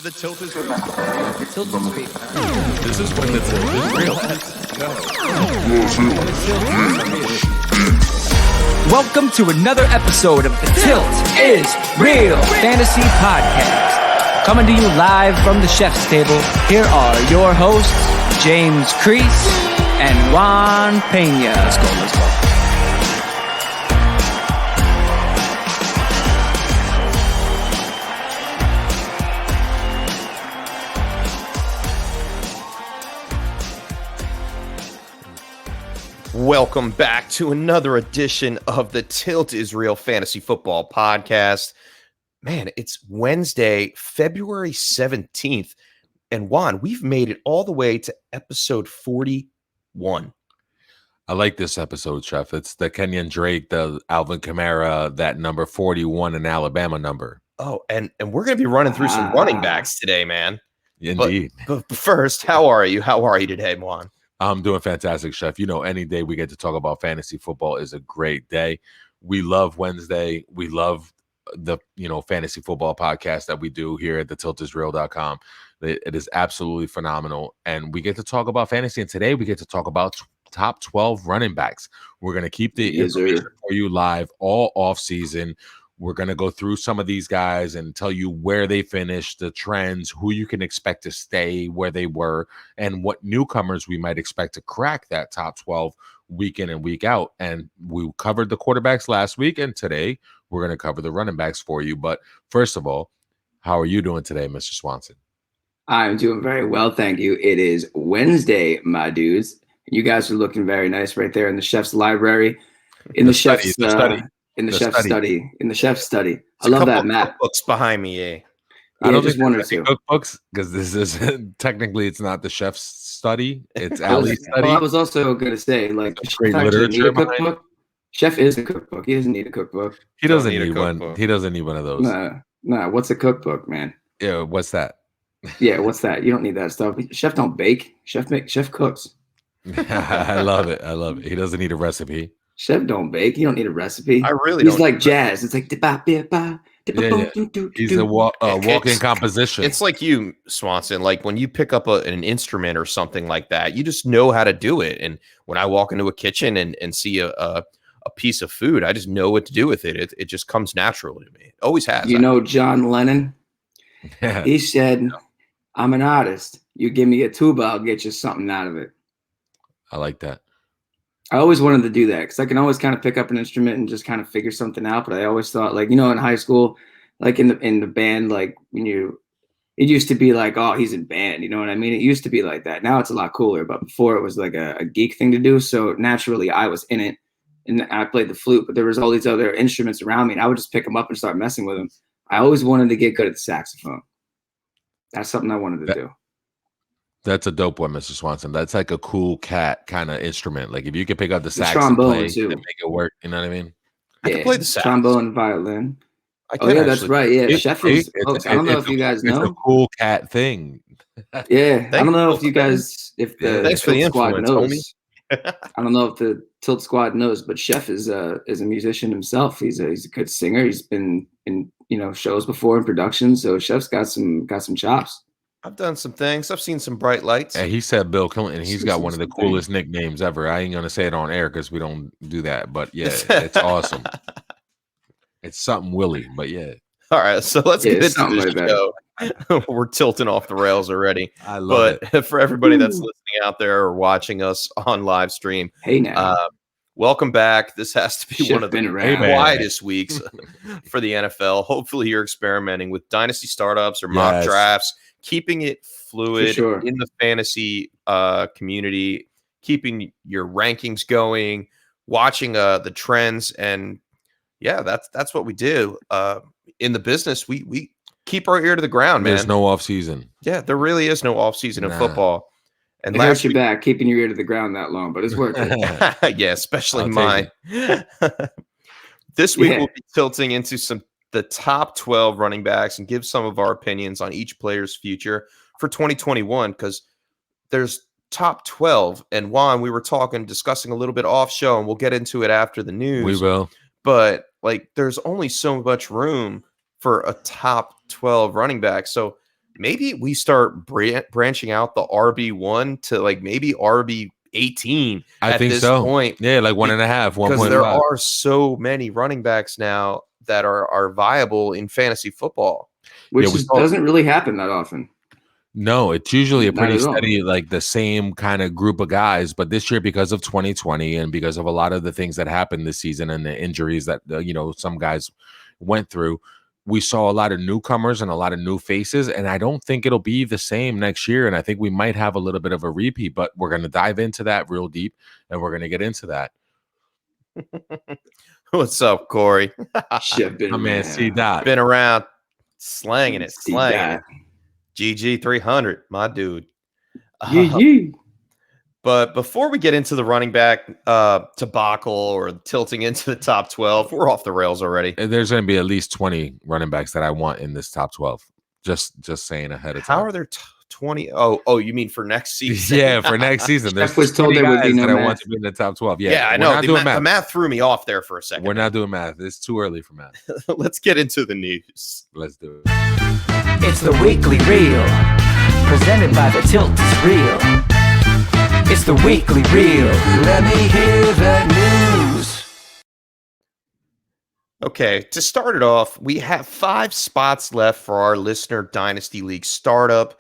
The tilt is real. The tilt is real. This is when the tilt is real. Welcome to another episode of The Tilt is Real Fantasy Podcast. Coming to you live from the chef's table, here are your hosts, James Crease and Juan Pena. Let's go. Welcome back to another edition of the Tilt is Real Fantasy Football Podcast. Man, it's Wednesday, February 17th. And Juan, we've made it all the way to episode 41. I like this episode, Chef. It's the Kenyon Drake, the Alvin Kamara, that number 41 in Alabama number. Oh, and we're going to be running through some running backs today, man. Indeed. But first, how are you? How are you today, Juan? I'm doing fantastic, Chef. You know, any day we get to talk about fantasy football is a great day. We love Wednesday. We love the, fantasy football podcast that we do here at thetiltisreal.com. It is absolutely phenomenal. And we get to talk about fantasy. And today we get to talk about top 12 running backs. We're going to keep the information for you live all off season. We're going to go through some of these guys and tell you where they finished, the trends, who you can expect to stay where they were, and what newcomers we might expect to crack that top 12 week in and week out. And we covered the quarterbacks last week, and today we're going to cover the running backs for you. But first of all, how are you doing today, Mr. Swanson? I'm doing very well, thank you. It is Wednesday, my dudes. You guys are looking very nice right there in the chef's library, in the chef's study. In the chef's study. I love that map. Books behind me, eh? I don't just wonder too. Cookbooks, because this is technically it's not the chef's study; it's Ali's study. Well, I was also going to say, like, great literature. Cookbook. Chef is a cookbook. He doesn't need a cookbook. He doesn't need one. He doesn't need one of those. Nah. What's a cookbook, man? Yeah. What's that? Yeah. What's that? You don't need that stuff. Chef don't bake. Chef cooks. I love it. He doesn't need a recipe. Chef don't bake. You don't need a recipe. I really He's don't. Like jazz. It's like He's a walking composition. It's like you, Swanson. Like when you pick up an instrument or something like that, you just know how to do it. And when I walk into a kitchen and see a piece of food, I just know what to do with it. It just comes naturally to me. It always has. You know John Lennon? He said, "I'm an artist. You give me a tuba, I'll get you something out of it." I like that. I always wanted to do that because I can always kind of pick up an instrument and just kind of figure something out. But I always thought, like, in high school, like in the band, like it used to be like, oh, he's in band. You know what I mean? It used to be like that. Now it's a lot cooler. But before it was like a geek thing to do. So naturally I was in it and I played the flute, but there was all these other instruments around me and I would just pick them up and start messing with them. I always wanted to get good at the saxophone. That's something I wanted to do. That's a dope one, Mr. Swanson. That's like a cool cat kind of instrument. Like if you can pick up the sax trombone and play too, and make it work, you know what I mean? I can play the sax. Trombone and violin. That's right. Yeah, Chef is. Folks, I don't know if you guys know. It's a cool cat thing. Yeah, I don't know if you guys, if the thanks for the squad influence, knows. I don't know if the Tilt Squad knows, but Chef is a musician himself. He's a good singer. He's been in shows before in production, so Chef's got some chops. I've done some things. I've seen some bright lights. Yeah, he said Bill Clinton. He's got one of the coolest nicknames ever. I ain't gonna say it on air because we don't do that, but yeah, it's awesome. It's something Willie, but yeah. All right, so let's get into the show. We're tilting off the rails already. I love it. For everybody that's listening out there or watching us on live stream, hey now, welcome back. This has to be one of the quietest weeks for the NFL. Hopefully, you're experimenting with dynasty startups or mock drafts, keeping it fluid in the fantasy community, keeping your rankings going, watching the trends, and that's what we do in the business. We keep our ear to the ground, man. There's no off season. Yeah, there really is no off season in football. And it hurts your back keeping your ear to the ground that long, but it's worth it. Yeah, especially mine. This week we'll be tilting into the top 12 running backs and give some of our opinions on each player's future for 2021, because there's top 12. And Juan, we were discussing a little bit off show, and we'll get into it after the news. We will. But like, there's only so much room for a top 12 running back. So maybe we start branching out the RB1 to like maybe RB18 at this point. Yeah, like 1.5, 1.5. Because there are so many running backs now that are viable in fantasy football. Which doesn't really happen that often. No, it's usually a pretty steady, like the same kind of group of guys. But this year, because of 2020 and because of a lot of the things that happened this season and the injuries that, some guys went through, we saw a lot of newcomers and a lot of new faces. And I don't think it'll be the same next year. And I think we might have a little bit of a repeat, but we're going to dive into that real deep and we're going to get into that. What's up, Corey? Man, see that. Been around slanging it. GG 300, my dude. GG. But before we get into the running back debacle or tilting into the top 12, we're off the rails already. There's going to be at least 20 running backs that I want in this top 12. Just saying ahead of time. How are there 20? Oh, you mean for next season? Yeah, for next season. Jeff was told there would be no math. I want to be in the top 12. Yeah, I know. The math threw me off there for a second. We're not doing math. It's too early for math. Let's get into the news. Let's do it. It's the weekly reel, presented by the Tilt is Real. It's the weekly reel. Let me hear the news. Okay, to start it off, we have 5 spots left for our listener Dynasty League startup.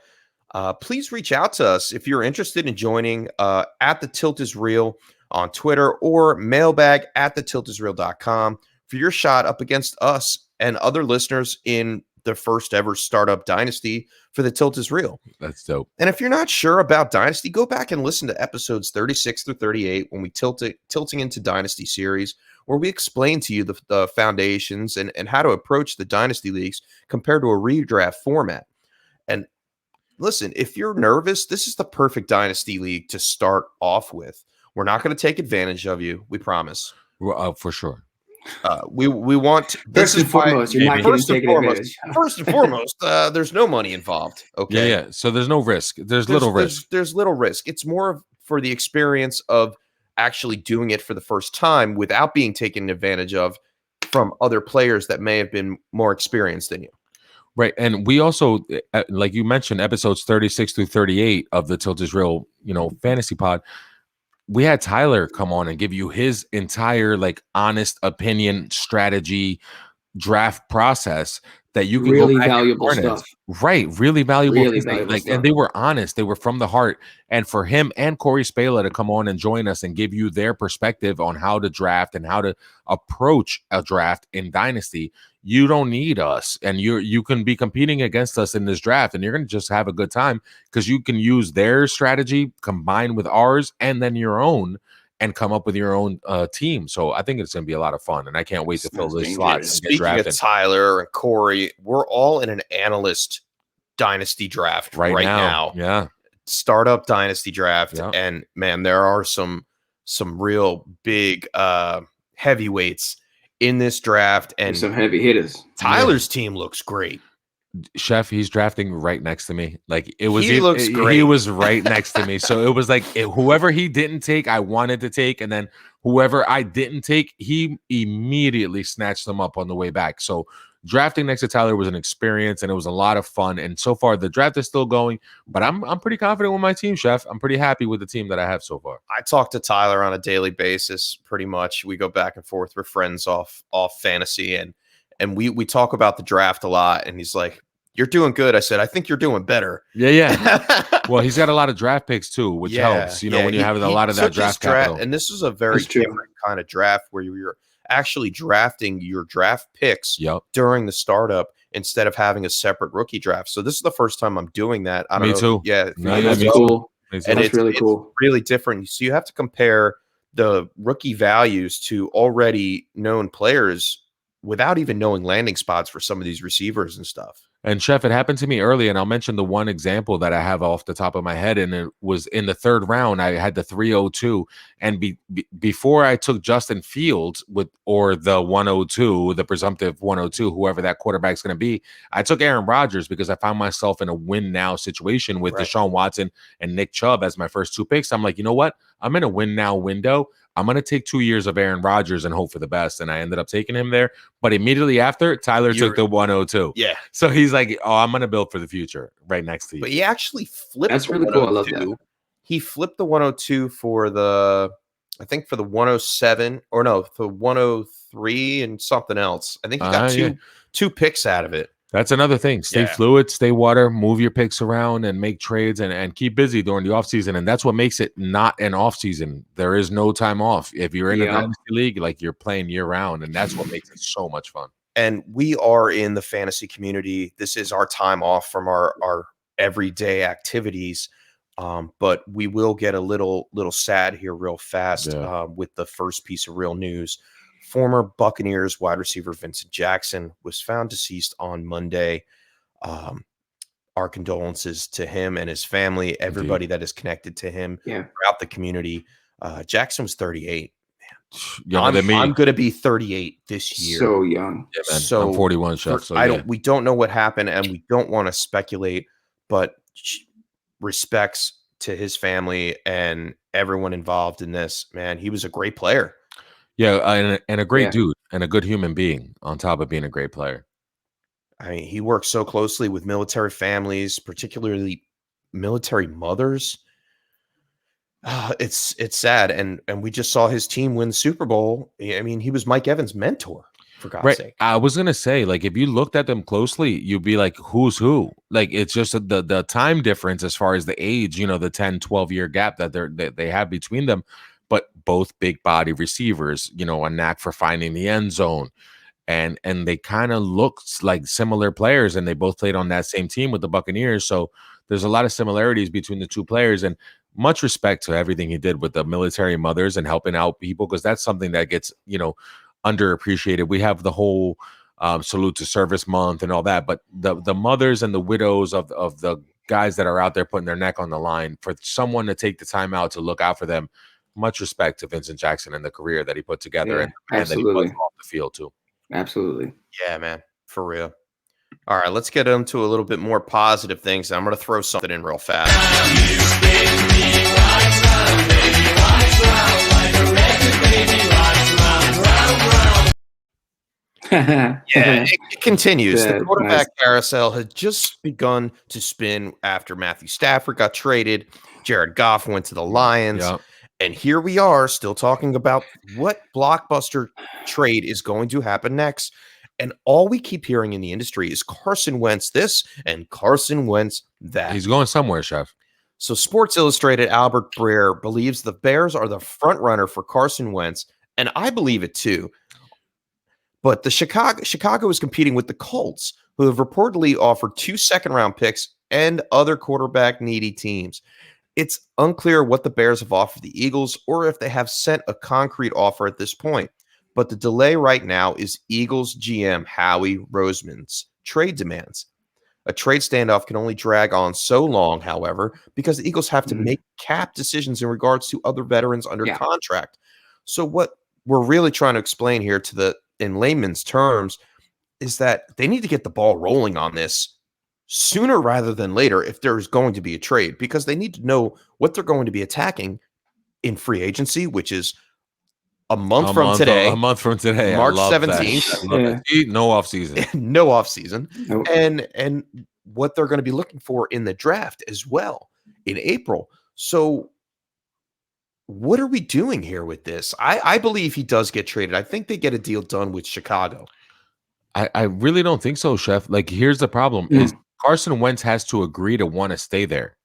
Please reach out to us if you're interested in joining at the Tilt is Real on Twitter or mailbag at thetiltisreal.com for your shot up against us and other listeners in the first ever startup dynasty for the Tilt is Real. That's dope. And if you're not sure about dynasty, go back and listen to episodes 36 through 38 when we tilting into dynasty series, where we explain to you the foundations and how to approach the dynasty leagues compared to a redraft format. And listen, if you're nervous, this is the perfect dynasty league to start off with. We're not going to take advantage of you. We promise. For sure. We want first and foremost. You're not going to take advantage. First and foremost, there's no money involved. Okay. Yeah. So there's no risk. There's little risk. There's little risk. It's more for the experience of actually doing it for the first time without being taken advantage of from other players that may have been more experienced than you. Right. And we also, like you mentioned, episodes 36 through 38 of the Tilt is Real, fantasy pod. We had Tyler come on and give you his entire honest opinion, strategy, draft process that you can really go back valuable stuff. Right, really valuable. Really valuable stuff. And they were honest. They were from the heart. And for him and Corey Spala to come on and join us and give you their perspective on how to draft and how to approach a draft in Dynasty, you don't need us, and you can be competing against us in this draft, and you're going to just have a good time because you can use their strategy combined with ours and then your own and come up with your own team. So I think it's going to be a lot of fun, and I can't wait to fill this slot. Speaking of Tyler and Corey, we're all in an analyst dynasty draft right now. Yeah, startup dynasty draft, yeah. And man, there are some real big heavyweights in this draft, and some heavy hitters. Tyler's team looks great. Chef, he's drafting right next to me. He looks great. He was right next to me. So it was whoever he didn't take, I wanted to take. And then whoever I didn't take, he immediately snatched them up on the way back. So drafting next to Tyler was an experience, and it was a lot of fun. And so far, the draft is still going, but I'm pretty confident with my team, Chef. I'm pretty happy with the team that I have so far. I talk to Tyler on a daily basis, pretty much. We go back and forth. We're friends off fantasy, and we talk about the draft a lot. And he's like, "You're doing good." I said, "I think you're doing better." Yeah. Well, he's got a lot of draft picks too, which helps. When you have a lot of that draft capital. And this is a very different kind of draft where you're actually drafting your draft picks during the startup instead of having a separate rookie draft. So this is the first time I'm doing that. I don't know. Me too. Yeah. That's cool. And it's really cool. It's really different. So you have to compare the rookie values to already known players without even knowing landing spots for some of these receivers and stuff. And Chef, it happened to me early, and I'll mention the one example that I have off the top of my head, and it was in the third round. I had the 302, and before I took Justin Fields or the 102, the presumptive 102, whoever that quarterback's going to be, I took Aaron Rodgers because I found myself in a win now situation with Deshaun Watson and Nick Chubb as my first 2 picks. I'm like, you know what? I'm in a win now window. I'm going to take 2 years of Aaron Rodgers and hope for the best. And I ended up taking him there. But immediately after, Tyler took the 102. Yeah. So he's like, oh, I'm gonna build for the future right next to you. But he actually flipped. That's really cool. I love that. He flipped the 102 for the 107 or no, the 103 and something else. I think he got two picks out of it. That's another thing. Stay fluid, stay water, move your picks around and make trades and keep busy during the offseason. And that's what makes it not an offseason. There is no time off. If you're in a dynasty league, like you're playing year round, and that's what makes it so much fun. And we are in the fantasy community. This is our time off from our everyday activities. But we will get a little sad here real fast with the first piece of real news. Former Buccaneers wide receiver Vincent Jackson was found deceased on Monday. Our condolences to him and his family, everybody that is connected to him throughout the community. Jackson was 38. Man. I'm going to be 38 this year. So young. Yeah, man. So I'm 41, Chef. So we don't know what happened, and we don't want to speculate, but respects to his family and everyone involved in this. Man, he was a great player. Yeah, and a great dude and a good human being on top of being a great player. I mean, he worked so closely with military families, particularly military mothers. It's sad, and we just saw his team win the Super Bowl. I mean, he was Mike Evans' mentor, for God's sake. I was gonna say, like, if you looked at them closely, you'd be like, who's who? Like, it's just the time difference as far as the age, the 10-12-year gap that they have between them. But both big body receivers, a knack for finding the end zone. And they kind of looked like similar players, and they both played on that same team with the Buccaneers. So there's a lot of similarities between the two players, and much respect to everything he did with the military mothers and helping out people, because that's something that gets, underappreciated. We have the whole salute to service month and all that, but the mothers and the widows of the guys that are out there putting their neck on the line, for someone to take the time out to look out for them. Much respect to Vincent Jackson and the career that he put together and that he put off the field too. Absolutely. Yeah, man, for real. All right, let's get into a little bit more positive things. I'm going to throw something in real fast. It continues. The quarterback carousel had just begun to spin after Matthew Stafford got traded. Jared Goff went to the Lions. Yep. And here we are still talking about what blockbuster trade is going to happen next. And all we keep hearing in the industry is Carson Wentz this and Carson Wentz that. He's going somewhere, Chef. So Sports Illustrated Albert Breer believes the Bears are the front runner for Carson Wentz, and I believe it too. But the Chicago is competing with the Colts, who have reportedly offered 2 second-round picks and other quarterback-needy teams. It's unclear what the Bears have offered the Eagles or if they have sent a concrete offer at this point. But the delay right now is Eagles GM Howie Roseman's trade demands. A trade standoff can only drag on so long, however, because the Eagles have to make cap decisions in regards to other veterans under contract. So what we're really trying to explain here in layman's terms is that they need to get the ball rolling on this sooner rather than later if there's going to be a trade, because they need to know what they're going to be attacking in free agency, which is a month from today, March 17th. No offseason. No offseason. Nope. And what they're going to be looking for in the draft as well in April. So what are we doing here with this? I believe he does get traded. I think they get a deal done with Chicago. I really don't think so, Chef. Like, here's the problem is Carson Wentz has to agree to want to stay there.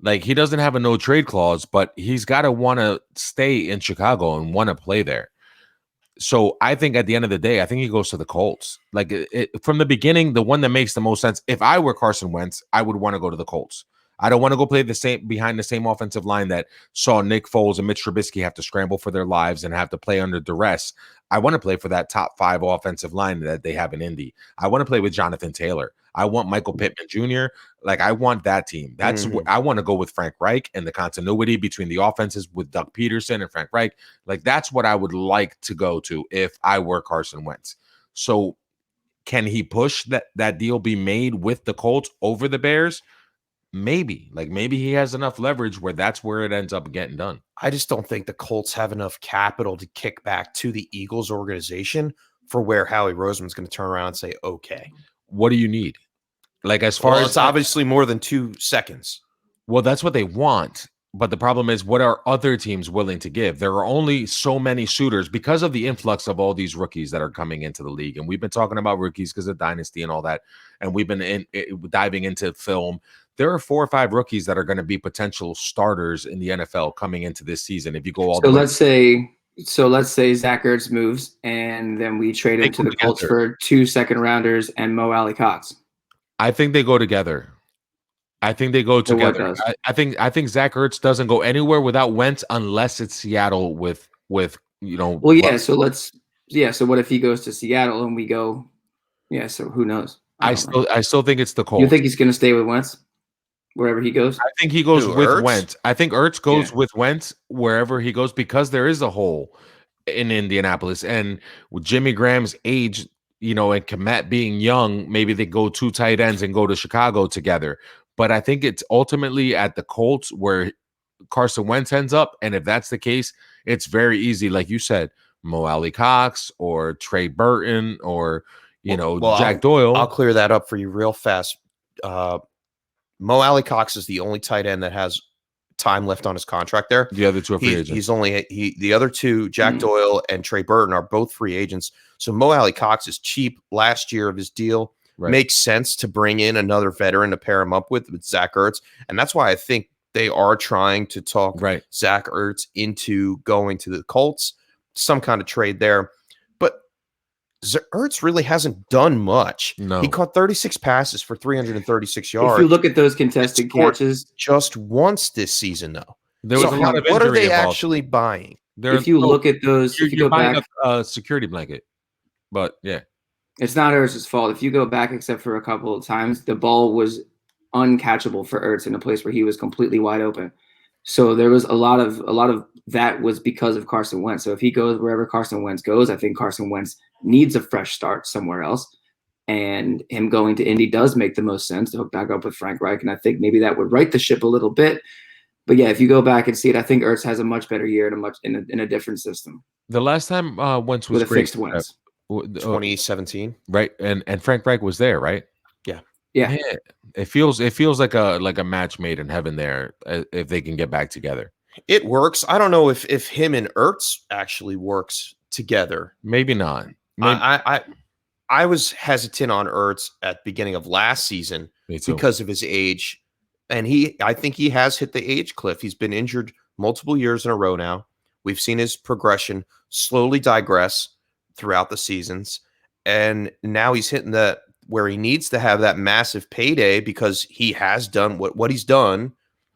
Like, he doesn't have a no trade clause, but he's got to want to stay in Chicago and want to play there. So I think at the end of the day, I think he goes to the Colts. Like, from the beginning, the one that makes the most sense, if I were Carson Wentz, I would want to go to the Colts. I don't want to go play behind the same offensive line that saw Nick Foles and Mitch Trubisky have to scramble for their lives and have to play under duress. I want to play for that top 5 offensive line that they have in Indy. I want to play with Jonathan Taylor. I want Michael Pittman Jr. Like, I want that team. That's what I want to go with Frank Reich and the continuity between the offenses with Doug Peterson and Frank Reich. Like, that's what I would like to go to if I were Carson Wentz. So can he push that deal be made with the Colts over the Bears? Maybe. Like, maybe he has enough leverage where that's where it ends up getting done. I just don't think the Colts have enough capital to kick back to the Eagles organization for where Howie Roseman's going to turn around and say, okay. What do you need? Like as far as it's obviously more than 2 seconds. Well, that's what they want. But the problem is, what are other teams willing to give? There are only so many suitors because of the influx of all these rookies that are coming into the league. And we've been talking about rookies because of Dynasty and all that. And we've been diving into film. There are 4 or 5 rookies that are going to be potential starters in the NFL coming into this season. If you go all the way. Let's say Zach Ertz moves and then we trade him to the Colts for 2 second-rounders and Mo Alley Cox. I think they go together. I think they go together. I think Zach Ertz doesn't go anywhere without Wentz unless it's Seattle with you know. Well, yeah. So what if he goes to Seattle and we go? Yeah. So who knows? I still think it's the Colts. You think he's going to stay with Wentz wherever he goes? I think he goes with Ertz? Wentz. I think Ertz goes with Wentz wherever he goes because there is a hole in Indianapolis, and with Jimmy Graham's age, you know, and Kmet being young, maybe they go 2 tight ends and go to Chicago together. But I think it's ultimately at the Colts where Carson Wentz ends up. And if that's the case, it's very easy. Like you said, Mo Alley Cox or Trey Burton or, Jack Doyle. I'll clear that up for you real fast. Mo Alley Cox is the only tight end that has time left on his contract there. The other 2 are free agents. The other 2, Jack Doyle and Trey Burton, are both free agents. So Mo Alley Cox is cheap last year of his deal. Right. Makes sense to bring in another veteran to pair him up with Zach Ertz. And that's why I think they are trying to talk Zach Ertz into going to the Colts, some kind of trade there. But Ertz really hasn't done much. No. He caught 36 passes for 336 yards. If you look at those contested catches. Just once this season, though. There was a lot of what are they involved. Actually buying? If you look at those, you're buying a security blanket. But, yeah. It's not Ertz's fault. If you go back, except for a couple of times, the ball was uncatchable for Ertz in a place where he was completely wide open. So there was a lot of that was because of Carson Wentz. So if he goes wherever Carson Wentz goes, I think Carson Wentz needs a fresh start somewhere else. And him going to Indy does make the most sense to hook back up with Frank Reich. And I think maybe that would right the ship a little bit. But yeah, if you go back and see it, I think Ertz has a much better year in a different system. The last time Wentz was with a fixed Wentz. 2017, right? And Frank Reich was there, right? Yeah. It feels like a match made in heaven there if they can get back together. It works. I don't know if him and Ertz actually works together. Maybe not. I was hesitant on Ertz at the beginning of last season because of his age, and I think he has hit the age cliff. He's been injured multiple years in a row now. We've seen his progression slowly digress throughout the seasons, and now he's hitting where he needs to have that massive payday because he has done what he's done,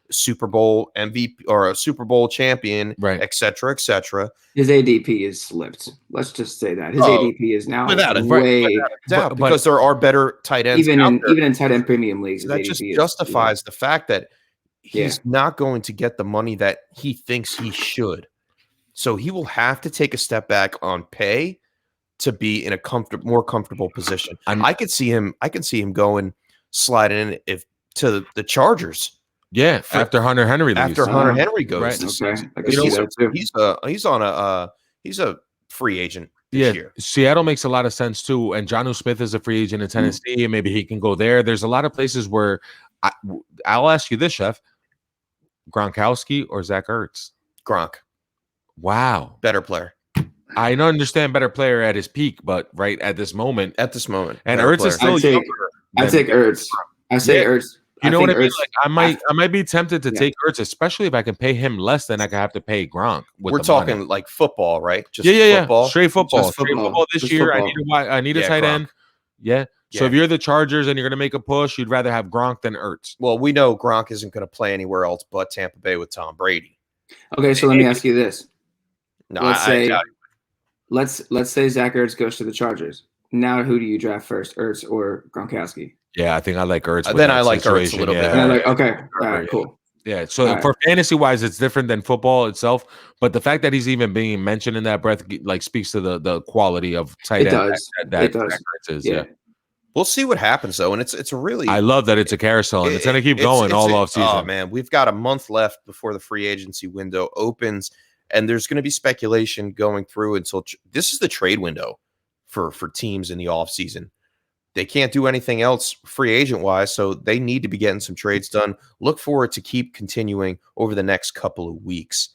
Super Bowl MVP or a Super Bowl champion, right, et cetera, et cetera. His ADP is slipped. Let's just say that his ADP is now without a doubt, because there are better tight ends even in tight end premium leagues. So that just justifies the fact that he's not going to get the money that he thinks he should. So he will have to take a step back on pay to be in a more comfortable position. I could see him going sliding in to the Chargers. Yeah, after Hunter Henry leaves. After Hunter Henry goes, right, okay. I can see that too. He's a free agent this year. Seattle makes a lot of sense too, and Jonnu Smith is a free agent in Tennessee, and maybe he can go there. There's a lot of places where I'll ask you this, Chef: Gronkowski or Zach Ertz? Gronk. Wow, better player. I don't understand better player at his peak, but right at this moment, and Ertz is still younger. I take Ertz. I say Ertz. You know what I mean? Like I might be tempted to take Ertz, especially if I can pay him less than I can have to pay Gronk. We're talking money. Like football, right? Just football. Straight football. Straight football this year. Football. I need a tight end. Yeah. So if you're the Chargers and you're going to make a push, you'd rather have Gronk than Ertz. Well, we know Gronk isn't going to play anywhere else but Tampa Bay with Tom Brady. Okay, so let me ask you this. No, let's say Zach Ertz goes to the Chargers. Now, who do you draft first, Ertz or Gronkowski? Yeah, I think I like Ertz. Then I like Ertz a little bit. Okay, all right, cool. Yeah, so for fantasy-wise, it's different than football itself. But the fact that he's even being mentioned in that breath, like, speaks to the quality of tight end. It does. Yeah. We'll see what happens, though, and it's a really. I love that it's a carousel, and it's going to keep going all off season. Oh man, we've got a month left before the free agency window opens, and there's going to be speculation going through until this is the trade window for teams in the off season. They can't do anything else free agent wise, so they need to be getting some trades done. Look for it to keep continuing over the next couple of weeks.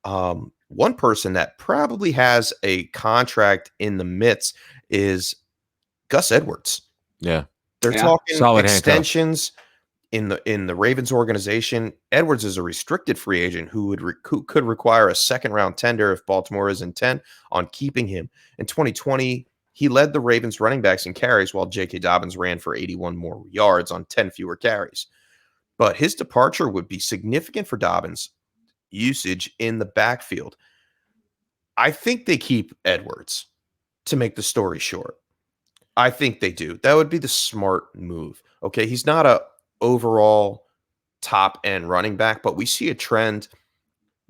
One person that probably has a contract in the midst is Gus Edwards. Yeah. They're talking solid extensions in the Ravens organization. Edwards is a restricted free agent who could require a second-round tender if Baltimore is intent on keeping him. In 2020, he led the Ravens running backs in carries while J.K. Dobbins ran for 81 more yards on 10 fewer carries. But his departure would be significant for Dobbins' usage in the backfield. I think they keep Edwards, to make the story short. I think they do. That would be the smart move. Okay, he's not a overall top-end running back, but we see a trend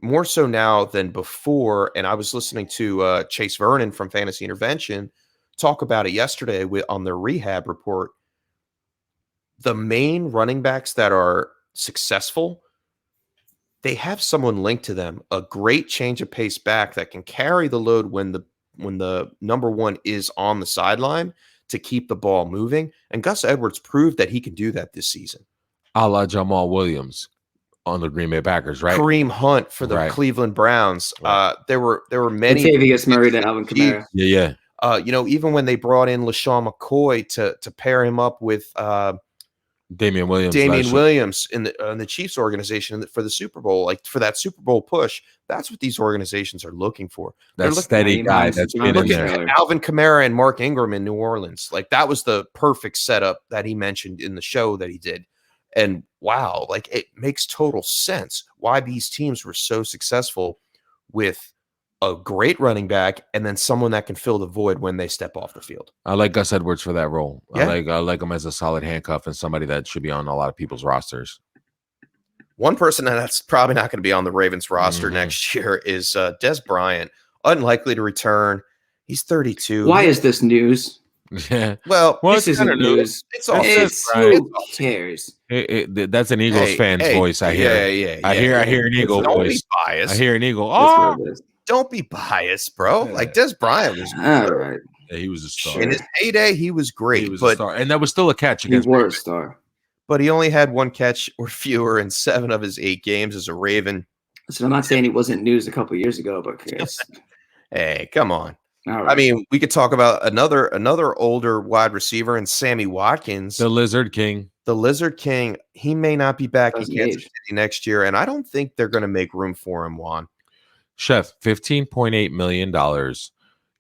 more so now than before. And I was listening to Chase Vernon from Fantasy Intervention talk about it yesterday on their rehab report. The main running backs that are successful, they have someone linked to them, a great change of pace back that can carry the load when the number one is on the sideline to keep the ball moving. And Gus Edwards proved that he can do that this season. A la Jamal Williams on the Green Bay Packers, right? Kareem Hunt for the Cleveland Browns. Right. There were many. Latavius Murray to Alvin Kamara. Yeah. Even when they brought in LaShawn McCoy to pair him up with Damian Williams in the Chiefs organization for the Super Bowl, like for that Super Bowl push. That's what these organizations are looking for. That steady guy that's been in there. Alvin Kamara and Mark Ingram in New Orleans. Like that was the perfect setup that he mentioned in the show that he did. And wow, like it makes total sense why these teams were so successful with a great running back and then someone that can fill the void when they step off the field. I like Gus Edwards for that role. Yeah. I like him as a solid handcuff and somebody that should be on a lot of people's rosters. One person that's probably not going to be on the Ravens roster next year is Dez Bryant. Unlikely to return. He's 32. Why is this news? Yeah. Well, this isn't news. Who cares? That's an Eagles fan's voice. I hear. Yeah. I hear an Eagle Don't voice. Be biased. I hear an Eagle. Oh, don't be biased, bro. Like Dez Bryant was all right. Yeah, he was a star. In his heyday, he was great. He was a star. And that was still a catch against. He was a star. But he only had one catch or fewer in 7 of his 8 games as a Raven. So I'm not saying he wasn't news a couple years ago, but hey, come on. Right. I mean, we could talk about another older wide receiver in Sammy Watkins. The Lizard King. The Lizard King. He may not be back in Kansas City next year, and I don't think they're going to make room for him, Juan. Chef, $15.8 million.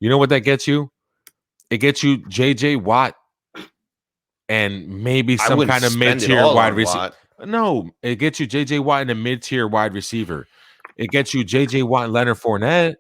You know what that gets you? It gets you J.J. Watt and maybe some kind of mid-tier wide receiver. No, it gets you J.J. Watt and a mid-tier wide receiver. It gets you J.J. Watt and Leonard Fournette.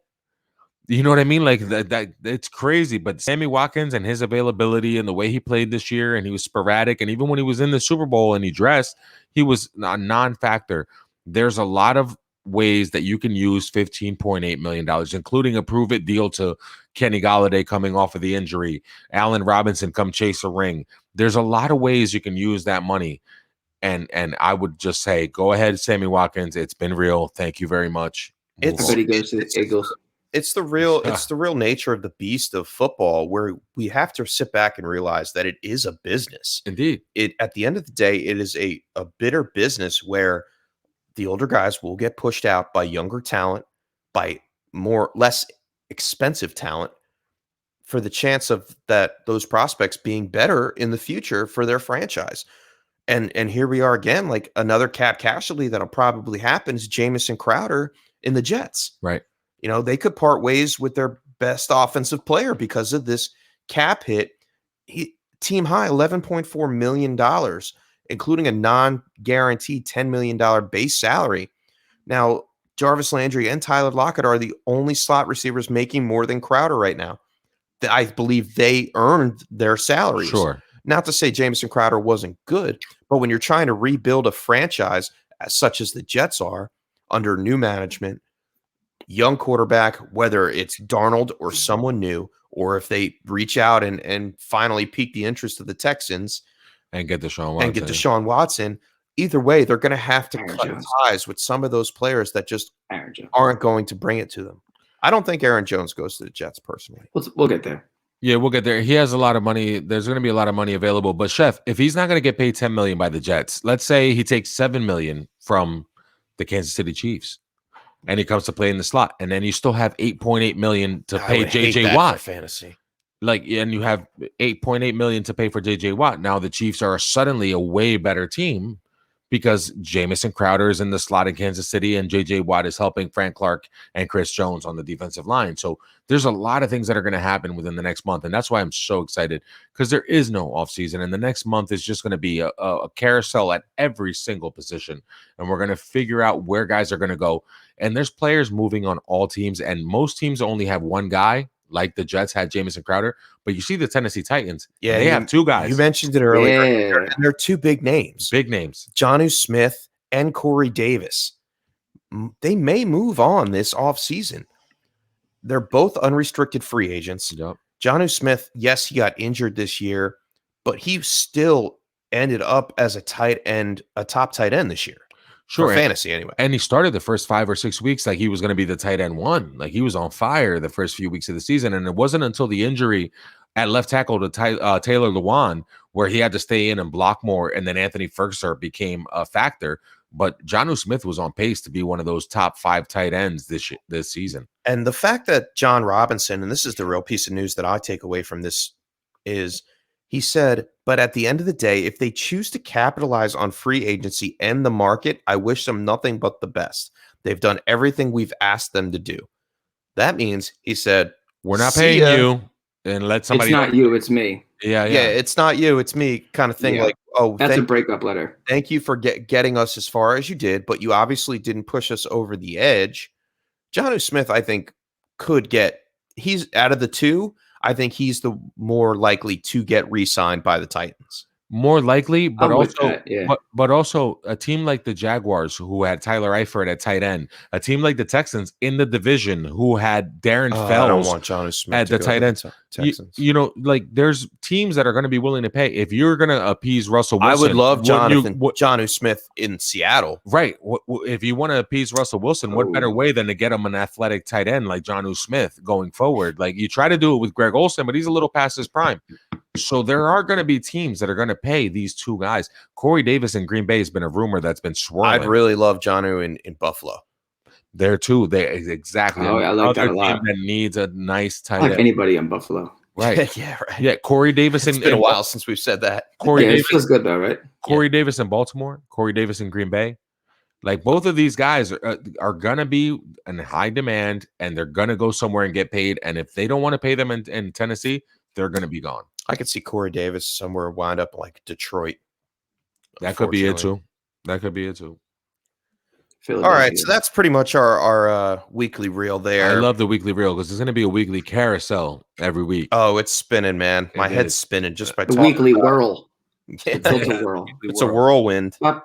You know what I mean? Like that it's crazy. But Sammy Watkins and his availability and the way he played this year, and he was sporadic. And even when he was in the Super Bowl and he dressed, he was a non-factor. There's a lot of ways that you can use $15.8 million, including a prove-it deal to Kenny Golladay coming off of the injury, Allen Robinson come chase a ring. There's a lot of ways you can use that money. And I would just say, go ahead, Sammy Watkins. It's been real. Thank you very much. Everybody goes to the Eagles. It's the real nature of the beast of football, where we have to sit back and realize that it is a business. Indeed. At the end of the day, it is a bitter business where the older guys will get pushed out by younger talent, by less expensive talent, for the chance of those prospects being better in the future for their franchise. And here we are again, like another cap casualty that'll probably happen is Jamison Crowder in the Jets. Right. You know, they could part ways with their best offensive player because of this cap hit. Team high, $11.4 million, including a non-guaranteed $10 million base salary. Now, Jarvis Landry and Tyler Lockett are the only slot receivers making more than Crowder right now. I believe they earned their salaries. Sure. Not to say Jamison Crowder wasn't good, but when you're trying to rebuild a franchise such as the Jets are under new management, young quarterback, whether it's Darnold or someone new, or if they reach out and finally pique the interest of the Texans and get Deshaun Watson, either way, they're going to have to cut ties with some of those players that just aren't going to bring it to them. I don't think Aaron Jones goes to the Jets personally. We'll get there. Yeah, we'll get there. He has a lot of money. There's going to be a lot of money available. But Chef, if he's not going to get paid $10 million by the Jets, let's say he takes $7 million from the Kansas City Chiefs, and he comes to play in the slot, and then you still have $8.8 million to pay JJ Watt. Fantasy. And you have $8.8 million to pay for JJ Watt. Now the Chiefs are suddenly a way better team because Jamison Crowder is in the slot in Kansas City and JJ Watt is helping Frank Clark and Chris Jones on the defensive line. So there's a lot of things that are going to happen within the next month. And that's why I'm so excited, because there is no offseason. And the next month is just going to be a carousel at every single position. And we're going to figure out where guys are going to go. And there's players moving on all teams. And most teams only have one guy, like the Jets had Jamison Crowder. But you see the Tennessee Titans, they have two guys. You mentioned it earlier. And they're two big names. Big names. Jonnu Smith and Corey Davis. They may move on this offseason. They're both unrestricted free agents. Yep. Jonnu Smith, yes, he got injured this year, but he still ended up as a top tight end this year. Sure. For fantasy anyway. And he started the first 5 or 6 weeks like he was going to be the tight end one. Like he was on fire the first few weeks of the season. And it wasn't until the injury at left tackle to Taylor Lewan where he had to stay in and block more. And then Anthony Ferguson became a factor. But Jonnu Smith was on pace to be one of those top 5 tight ends this season. And the fact that John Robinson, and this is the real piece of news that I take away from this, is he said, but at the end of the day, if they choose to capitalize on free agency and the market, I wish them nothing but the best. They've done everything we've asked them to do. That means, he said, we're not paying you, and let somebody. It's not you, it's me. Yeah, it's not you, it's me, kind of thing. Yeah. Like, oh, that's a breakup letter. Thank you for getting us as far as you did, but you obviously didn't push us over the edge. Jonnu Smith, I think, he's out of the two. I think he's the more likely to get re-signed by the Titans. More likely, but also a team like the Jaguars who had Tyler Eifert at tight end, a team like the Texans in the division who had Darren Fells I don't want Jonnu Smith at the tight end. Texans. You know, like there's teams that are going to be willing to pay. If you're going to appease Russell Wilson, I would love Jonnu Smith in Seattle. Right. If you want to appease Russell Wilson, what better way than to get him an athletic tight end like Jonnu Smith going forward? Like you try to do it with Greg Olsen, but he's a little past his prime. So there are going to be teams that are going to pay these two guys. Corey Davis in Green Bay has been a rumor that's been swirling. I'd really love Jonnu in Buffalo. There too. Exactly. Oh, I like that a lot. That needs a nice tight end. Like anybody in Buffalo. Right. Yeah. Right. Yeah. Corey Davis. It's been a while since we've said that. It feels good though, right? Corey Davis in Baltimore. Corey Davis in Green Bay. Like both of these guys are gonna be in high demand, and they're gonna go somewhere and get paid. And if they don't want to pay them in Tennessee, they're gonna be gone. I could see Corey Davis somewhere wind up like Detroit. That could be it too. All right, so that's pretty much our weekly reel there. I love the weekly reel because there's going to be a weekly carousel every week. Oh, it's spinning, man. My head's spinning just by the talking weekly about whirl. Yeah. It's a whirlwind. But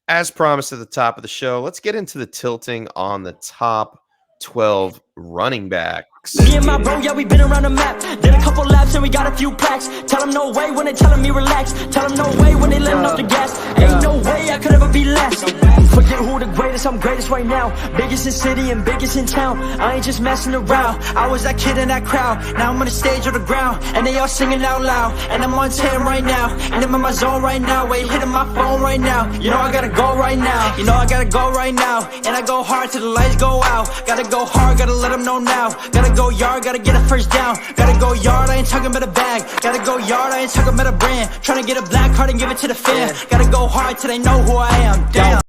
as promised at the top of the show, let's get into the tilting on the top 12 running backs. Me and my bro, yeah, we been around the map. Did a couple laps and we got a few plaques. Tell them no way when they telling me relax. Tell them no way when they letting off the gas. Ain't no way I could ever be less. Forget who the greatest, I'm greatest right now. Biggest in city and biggest in town. I ain't just messing around. I was that kid in that crowd. Now I'm on the stage or the ground, and they all singing out loud. And I'm on 10 right now, and I'm in my zone right now. Wait, hitting my phone right now. You know I gotta go right now. You know I gotta go right now. And I go hard till the lights go out. Gotta go hard, gotta let them know now. Gotta go yard, gotta get a first down. Gotta go yard, I ain't talking about a bag. Gotta go yard, I ain't talking about a brand. Trying to get a black card and give it to the fan. Gotta go hard till they know who I am. Damn.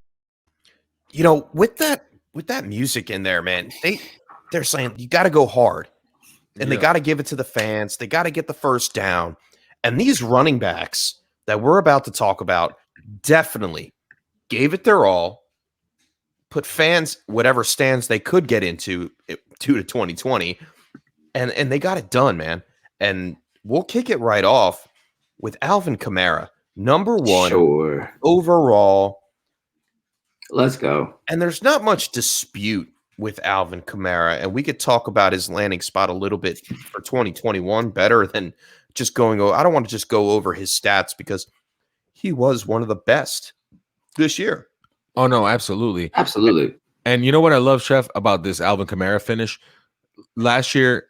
You know, with that music in there, man, they're saying you gotta go hard. And they gotta give it to the fans. They gotta get the first down. And these running backs that we're about to talk about definitely gave it their all. Put fans whatever stands they could get into to 2020, and they got it done, man. And we'll kick it right off with Alvin Kamara, number 1 overall. Let's go. And there's not much dispute with Alvin Kamara, and we could talk about his landing spot a little bit for 2021 better than just going over. I don't want to just go over his stats because he was one of the best this year. Oh no, absolutely. And you know what I love, Chef, about this Alvin Kamara finish? Last year,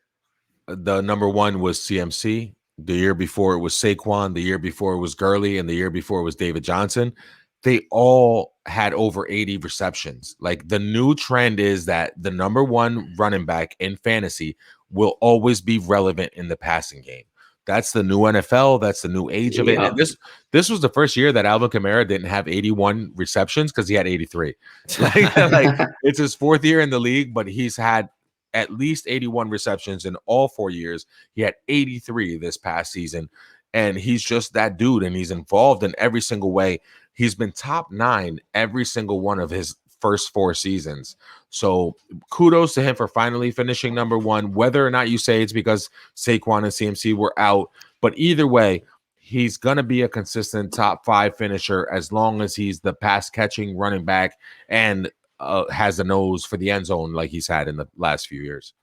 the number one was CMC. The year before it was Saquon. The year before it was Gurley. And the year before it was David Johnson. They all had over 80 receptions. Like, the new trend is that the number one running back in fantasy will always be relevant in the passing game. That's the new NFL. That's the new age of it. And this was the first year that Alvin Kamara didn't have 81 receptions because he had 83. Like it's his fourth year in the league, but he's had at least 81 receptions in all 4 years. He had 83 this past season, and he's just that dude, and he's involved in every single way. He's been top 9 every single one of his first 4 seasons. So kudos to him for finally finishing number one, whether or not you say it's because Saquon and CMC were out. But either way, he's going to be a consistent top 5 finisher as long as he's the pass catching running back and has a nose for the end zone like he's had in the last few years.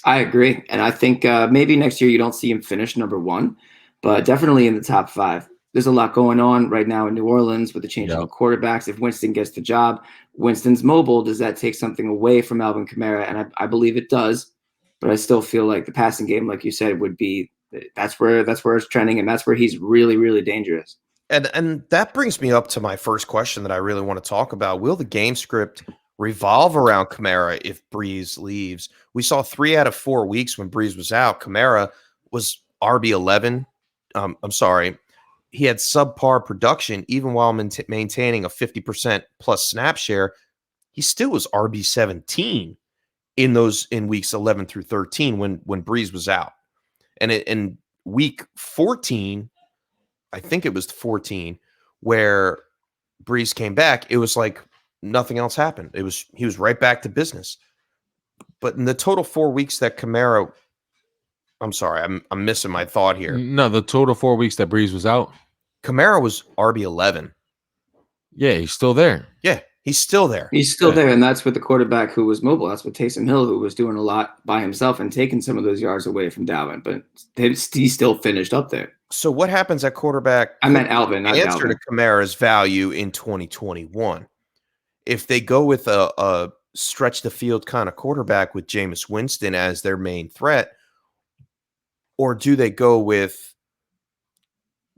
I agree. And I think maybe next year you don't see him finish number one, but definitely in the top 5. There's a lot going on right now in New Orleans with the change of quarterbacks. If Winston gets the job, Winston's mobile. Does that take something away from Alvin Kamara? And I believe it does, but I still feel like the passing game, like you said, would be that's where it's trending, and that's where he's really, really dangerous. And that brings me up to my first question that I really want to talk about. Will the game script revolve around Kamara if Breeze leaves? We saw 3 out of 4 weeks when Breeze was out, Kamara was RB11. I'm sorry. He had subpar production, even while maintaining a 50% plus snap share. He still was RB17 in weeks 11 through 13 when Breeze was out. And in week 14, I think it was 14, where Breeze came back, it was like nothing else happened. He was right back to business. But in the total 4 weeks that Kamara, I'm sorry, I'm missing my thought here. No, the total 4 weeks that Breeze was out, Kamara was RB11. Yeah, he's still there. Yeah, he's still there. He's still there, and that's with the quarterback who was mobile. That's with Taysom Hill, who was doing a lot by himself and taking some of those yards away from Dalvin, but he still finished up there. So what happens at quarterback? I meant Alvin, not answer Dalvin. To Kamara's value in 2021. If they go with a stretch the field kind of quarterback with Jameis Winston as their main threat, or do they go with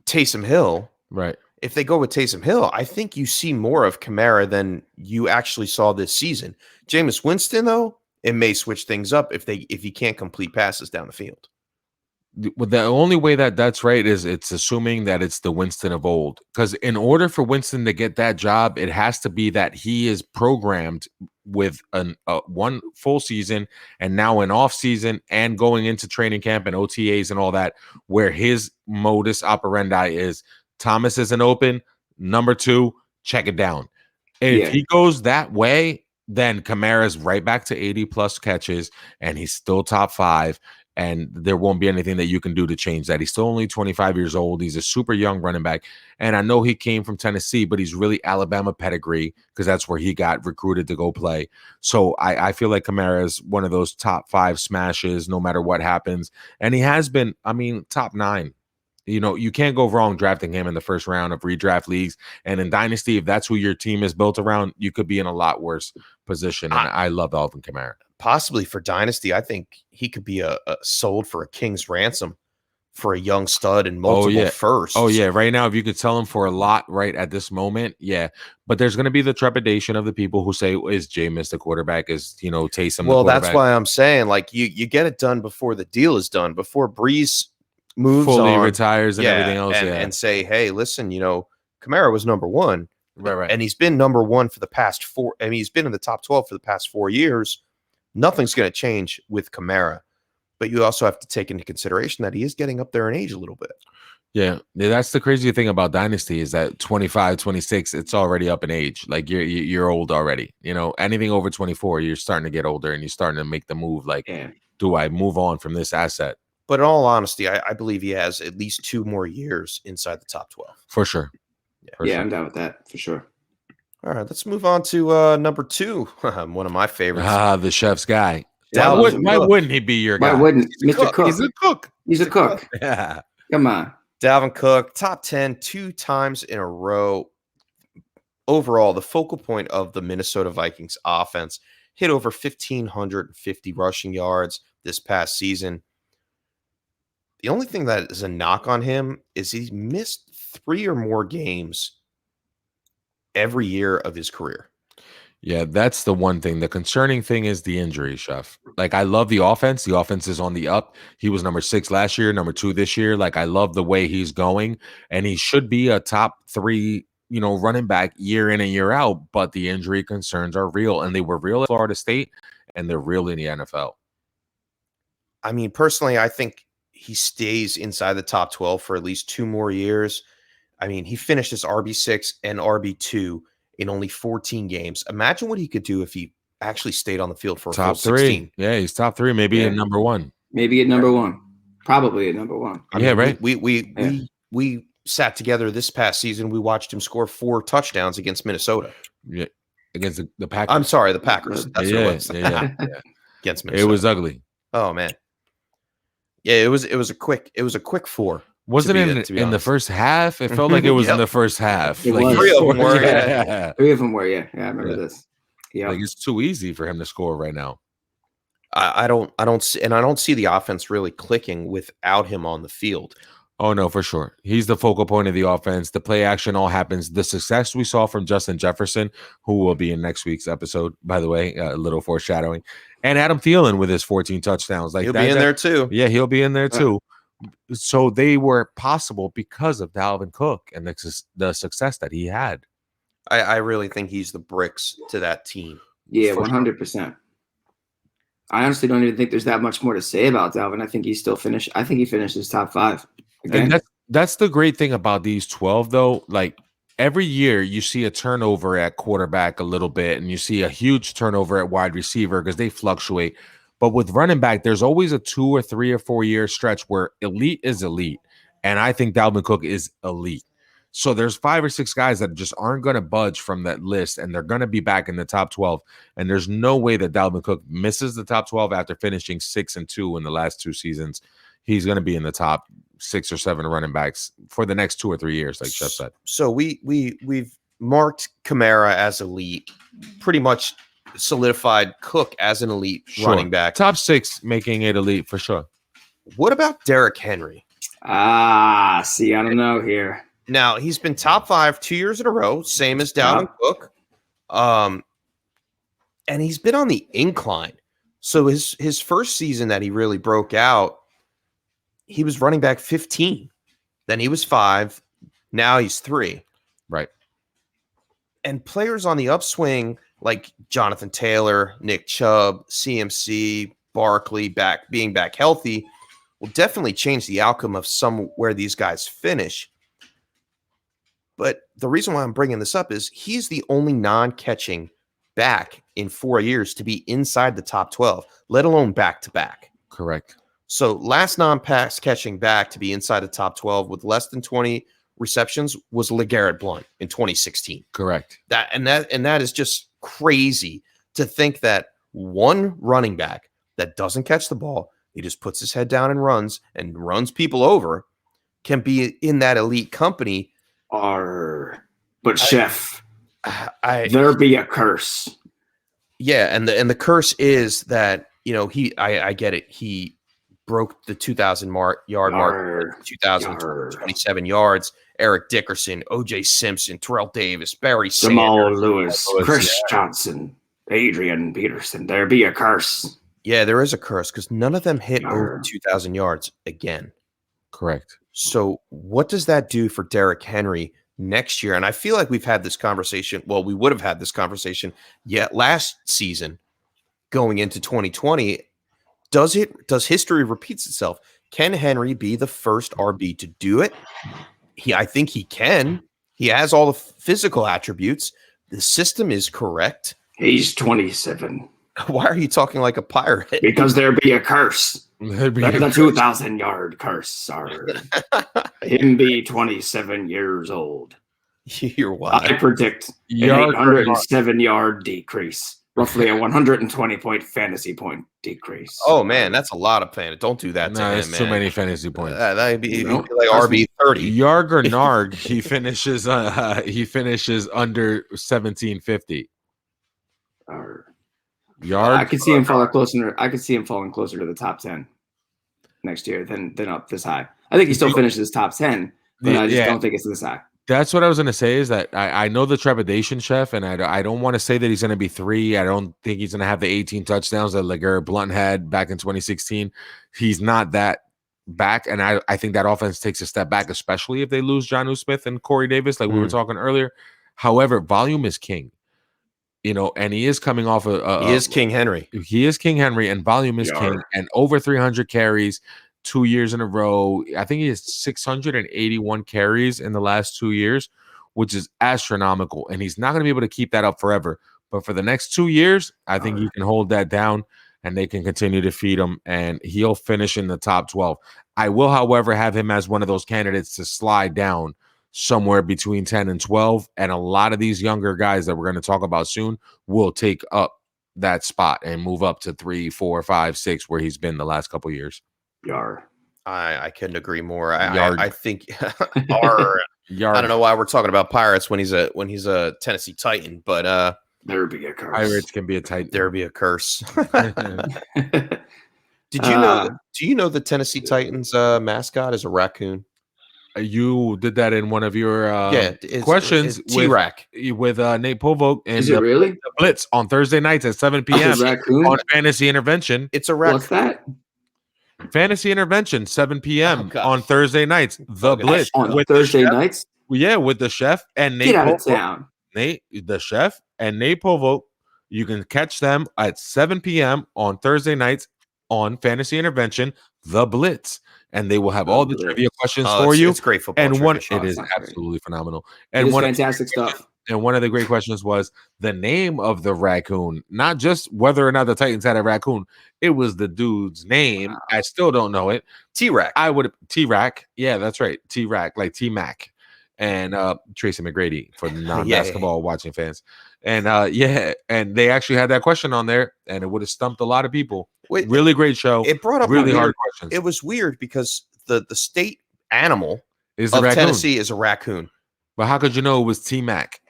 Taysom Hill? Right. If they go with Taysom Hill, I think you see more of Kamara than you actually saw this season. Jameis Winston, though, it may switch things up if he can't complete passes down the field. The only way that's right is it's assuming that it's the Winston of old. Because in order for Winston to get that job, it has to be that he is programmed with one full season and now an off season and going into training camp and OTAs and all that, where his modus operandi is Thomas isn't open, number 2, check it down. If he goes that way, then Kamara's right back to 80 plus catches and he's still top 5. And there won't be anything that you can do to change that. He's still only 25 years old. He's a super young running back. And I know he came from Tennessee, but he's really Alabama pedigree because that's where he got recruited to go play. So I feel like Kamara is one of those top 5 smashes no matter what happens. And he has been, top 9. You know, you can't go wrong drafting him in the first round of redraft leagues. And in Dynasty, if that's who your team is built around, you could be in a lot worse position. And I love Alvin Kamara. Possibly for Dynasty, I think he could be a sold for a king's ransom for a young stud and multiple firsts. Oh, yeah. Right now, if you could sell him for a lot right at this moment, yeah. But there's going to be the trepidation of the people who say, is Jameis the quarterback? Is, Taysom Well, the quarterback? That's why I'm saying, like, you get it done before the deal is done, before Breeze moves fully on, retires and everything else. And say, hey, listen, Kamara was number 1. Right. And he's been number 1 for the past 4. I mean, he's been in the top 12 for the past 4 years. Nothing's going to change with Kamara, but you also have to take into consideration that he is getting up there in age a little bit. Yeah, that's the crazy thing about Dynasty is that 25, 26, it's already up in age. Like you're old already. Anything over 24, you're starting to get older and you're starting to make the move. Like, do I move on from this asset? But in all honesty, I believe he has at least 2 more years inside the top 12. For sure. Yeah, I'm down with that for sure. All right, let's move on to number 2. One of my favorites. The chef's guy. Why wouldn't he be your guy? Why wouldn't Mr. Cook? He's a cook. He's a cook. Yeah. Come on. Dalvin Cook, top 10 2 times in a row. overall, the focal point of the Minnesota Vikings offense hit over 1,550 rushing yards this past season. The only thing that is a knock on him is he's missed 3 or more games every year of his career. Yeah, that's the one thing. The concerning thing is the injury, Chef. Like, I love the offense. The offense is on the up. He was number 6 last year, number 2 this year. Like, I love the way he's going, and he should be a top 3, running back year in and year out. But the injury concerns are real, and they were real at Florida State, and they're real in the NFL. I mean, personally, I think he stays inside the top 12 for at least 2 more years. I mean, he finished as RB6 and RB2 in only 14 games. Imagine what he could do if he actually stayed on the field for a top full 16. 3. Yeah, he's top 3, maybe at number 1. Maybe at number 1. Probably at number 1. I mean, right. We sat together this past season. We watched him score 4 touchdowns against Minnesota. Yeah, against the Packers. I'm sorry, the Packers. That's what it was. Yeah. Against Minnesota. It was ugly. Oh man. Yeah, it was a quick 4. Wasn't it in the first half? It felt like it was in the first half. Like 3 of them were. Yeah. 3 of them were. Yeah, I remember this. Yeah, like it's too easy for him to score right now. I don't see the offense really clicking without him on the field. Oh no, for sure. He's the focal point of the offense. The play action all happens. The success we saw from Justin Jefferson, who will be in next week's episode, by the way, a little foreshadowing, and Adam Thielen with his 14 touchdowns. Like he'll be in there too. Yeah, he'll be in there too. So they were possible because of Dalvin Cook and the success that he had. I really think he's the bricks to that team. Yeah, 100%. I honestly don't even think there's that much more to say about Dalvin. I think he finishes top 5. Again. And that's the great thing about these 12, though. Like every year you see a turnover at quarterback a little bit, and you see a huge turnover at wide receiver because they fluctuate. But with running back, there's always a 2 or 3 or 4 year stretch where elite is elite. And I think Dalvin Cook is elite. So there's 5 or 6 guys that just aren't going to budge from that list, and they're going to be back in the top 12. And there's no way that Dalvin Cook misses the top 12 after finishing 6-2 in the last 2 seasons. He's going to be in the top 6 or 7 running backs for the next 2 or 3 years, like Jeff said. So we've marked Kamara as elite, pretty much solidified Cook as an elite running back. Top 6 making it elite for sure. What about Derrick Henry? I don't know here. Now, he's been top 5 2 years in a row, same as Dalvin Cook. And he's been on the incline. So his first season that he really broke out, he was running back 15. Then he was 5. Now he's 3. Right. And players on the upswing like Jonathan Taylor, Nick Chubb, CMC, Barkley being back healthy will definitely change the outcome of where these guys finish. But the reason why I'm bringing this up is he's the only non-catching back in 4 years to be inside the top 12, let alone back-to-back. Correct. So last non-pass catching back to be inside the top 12 with less than 20 receptions was Legarrette Blount in 2016. Correct. That is just crazy to think that one running back that doesn't catch the ball, he just puts his head down and runs people over, can be in that elite company. But Chef, there be a curse. Yeah, and the curse is that I get it. He broke the 2,000 yard mark, 2,027 yards. Eric Dickerson, O.J. Simpson, Terrell Davis, Barry Sanders, Jamal Lewis, Chris Johnson, Adrian Peterson. There be a curse. Yeah, there is a curse because none of them hit over 2,000 yards again. Correct. So what does that do for Derrick Henry next year? And I feel like we've had this conversation. Well, we would have had this conversation yet last season going into 2020. Does history repeats itself? Can Henry be the first RB to do it? I think he can. He has all the physical attributes. The system is correct. He's 27. Why are you talking like a pirate? Because there be a curse. The 2,000-yard curse. Sorry. Him be 27 years old. You're wild. I predict an 807-yard decrease. roughly a 120-point fantasy point decrease. Oh man, that's a lot of fantasy. Don't do that to him, that's man. Too many fantasy points. That'd be like RB30. Yarg or Narg, he finishes under 1750. Yarg, I could see him falling closer. I could see him falling closer to the top 10 next year than up this high. I think he still finishes top 10, but I just don't think it's this high. That's what I was going to say is that I know the trepidation, Chef, and I don't want to say that he's going to be 3. I don't think he's going to have the 18 touchdowns that Legarrette Blount had back in 2016. He's not that back, and I think that offense takes a step back, especially if they lose Jonnu Smith and Corey Davis, like we were talking earlier. However, volume is king. And he is coming off he is King Henry. He is King Henry, and volume is king, and over 300 carries 2 years in a row. I think he has 681 carries in the last 2 years, which is astronomical. And he's not going to be able to keep that up forever. But for the next 2 years, I think he can hold that down, and they can continue to feed him, and he'll finish in the top 12. I will, however, have him as one of those candidates to slide down somewhere between 10 and 12. And a lot of these younger guys that we're going to talk about soon will take up that spot and move up to 3, 4, 5, 6, where he's been the last couple of years. I couldn't agree more. I think I don't know why we're talking about Pirates when he's a Tennessee Titan, but there would be a curse. Pirates can be a Titan. There would be a curse. Do you know the Tennessee Titans mascot is a raccoon? You did that in one of your questions T-Rack with Nate Polvok and is it really? The Blitz on Thursday nights at 7 p.m. on Fantasy Intervention. It's a raccoon. What's that? Fantasy Intervention, 7 p.m. on Thursday nights. The Blitz on Thursday nights. Yeah, with the chef and Nate. Get out of town. Nate, the chef, and Nate Polvok. You can catch them at 7 p.m. on Thursday nights on Fantasy Intervention, The Blitz. And they will have all the trivia questions for you. It's great football. And it is absolutely phenomenal. And fantastic stuff. And one of the great questions was the name of the raccoon, not just whether or not the Titans had a raccoon. It was the dude's name. Wow. I still don't know it. T-Rack. T-Rack. Yeah, that's right. T-Rack, like T-Mac. And Tracy McGrady for non-basketball watching fans. And and they actually had that question on there, and it would have stumped a lot of people. Really great show. It brought up really hard questions. It was weird because the state animal of Tennessee is a raccoon. But how could you know it was T-Mac?